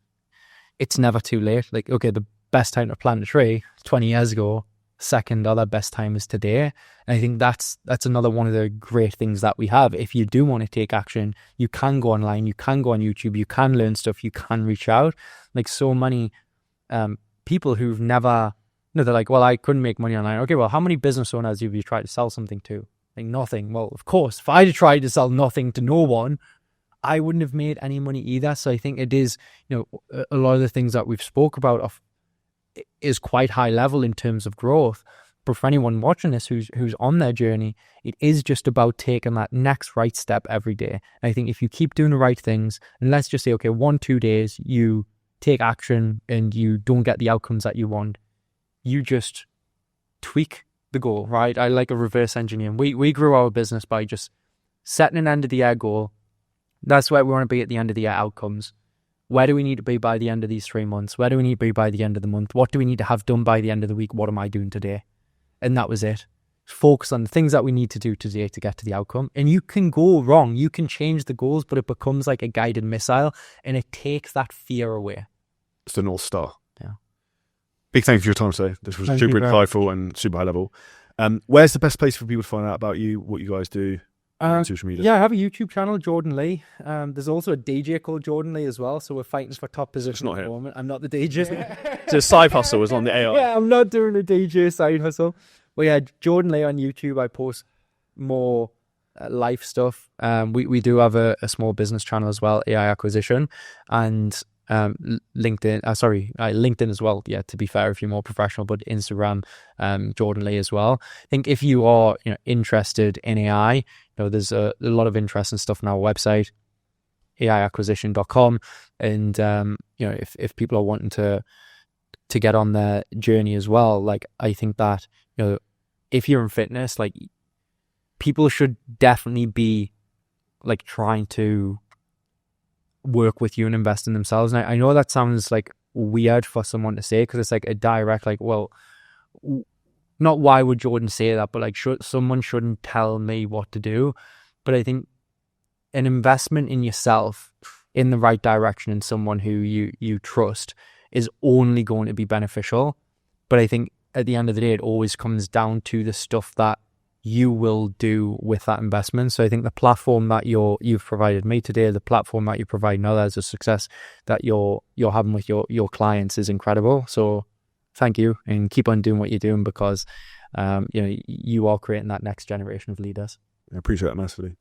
Speaker 2: it's never too late. Like, okay, the best time to plant a tree 20 years ago, second other best time is today. And I think that's another one of the great things that we have. If you do want to take action, you can go online, you can go on YouTube, you can learn stuff, you can reach out. Like so many people who've never, they're like, well, I couldn't make money online. Okay, well, how many business owners have you tried to sell something to? Like nothing. Well, of course, if I had tried to sell nothing to no one, I wouldn't have made any money either. So I think it is, a lot of the things that we've spoke about is quite high level in terms of growth. But for anyone watching this who's on their journey, it is just about taking that next right step every day. And I think if you keep doing the right things, and let's just say, okay, 1-2 days, you take action and you don't get the outcomes that you want, you just tweak the goal, right? I like a reverse engineering. We grew our business by just setting an end of the year goal. That's where we want to be at the end of the year outcomes. Where do we need to be by the end of these 3 months? Where do we need to be by the end of the month? What do we need to have done by the end of the week? What am I doing today? And that was it. Focus on the things that we need to do today to get to the outcome. And you can go wrong. You can change the goals, but it becomes like a guided missile and it takes that fear away.
Speaker 1: It's the North Star.
Speaker 2: Yeah.
Speaker 1: Big thank you for your time today. This was
Speaker 2: Thank
Speaker 1: super
Speaker 2: you,
Speaker 1: insightful and super high level. Where's the best place for people to find out about you, what you guys do on social media?
Speaker 2: Yeah, I have a YouTube channel, Jordan Lee. There's also a DJ called Jordan Lee as well, so we're fighting for top position
Speaker 1: not
Speaker 2: at the
Speaker 1: him.
Speaker 2: moment. I'm not the DJ.
Speaker 1: It's a side hustle, it's on the AI.
Speaker 2: Yeah, I'm not doing a DJ side hustle. But yeah, Jordan Lee on YouTube. I post more life stuff. We do have a small business channel as well, AI Acquisition, and LinkedIn. LinkedIn as well. Yeah, to be fair, if you're more professional, but Instagram, Jordan Lee as well. I think if you are interested in AI, there's a lot of interest and stuff on our website, aiacquisition.com, and if people are wanting to get on their journey as well, like I think that if you're in fitness, like people should definitely be like trying to work with you and invest in themselves. And I know that sounds like weird for someone to say because it's like a direct like, well, not why would Jordan say that, but like someone shouldn't tell me what to do. But I think an investment in yourself in the right direction in someone who you trust is only going to be beneficial. But I think at the end of the day, it always comes down to the stuff that you will do with that investment. So I think the platform that you've provided me today, the platform that you provide others, the success that you're having with your clients is incredible. So thank you and keep on doing what you're doing because you are creating that next generation of leaders.
Speaker 1: I appreciate that massively.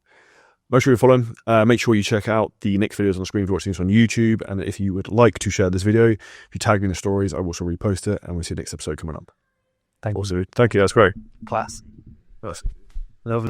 Speaker 1: Make sure you follow him. Make sure you check out the next videos on the screen if you're watching this on YouTube. And if you would like to share this video, if you tag me in the stories, I will also repost it. And we'll see you next episode coming up.
Speaker 2: Thank you.
Speaker 1: Thank you. That's great.
Speaker 2: Class.
Speaker 1: Nice.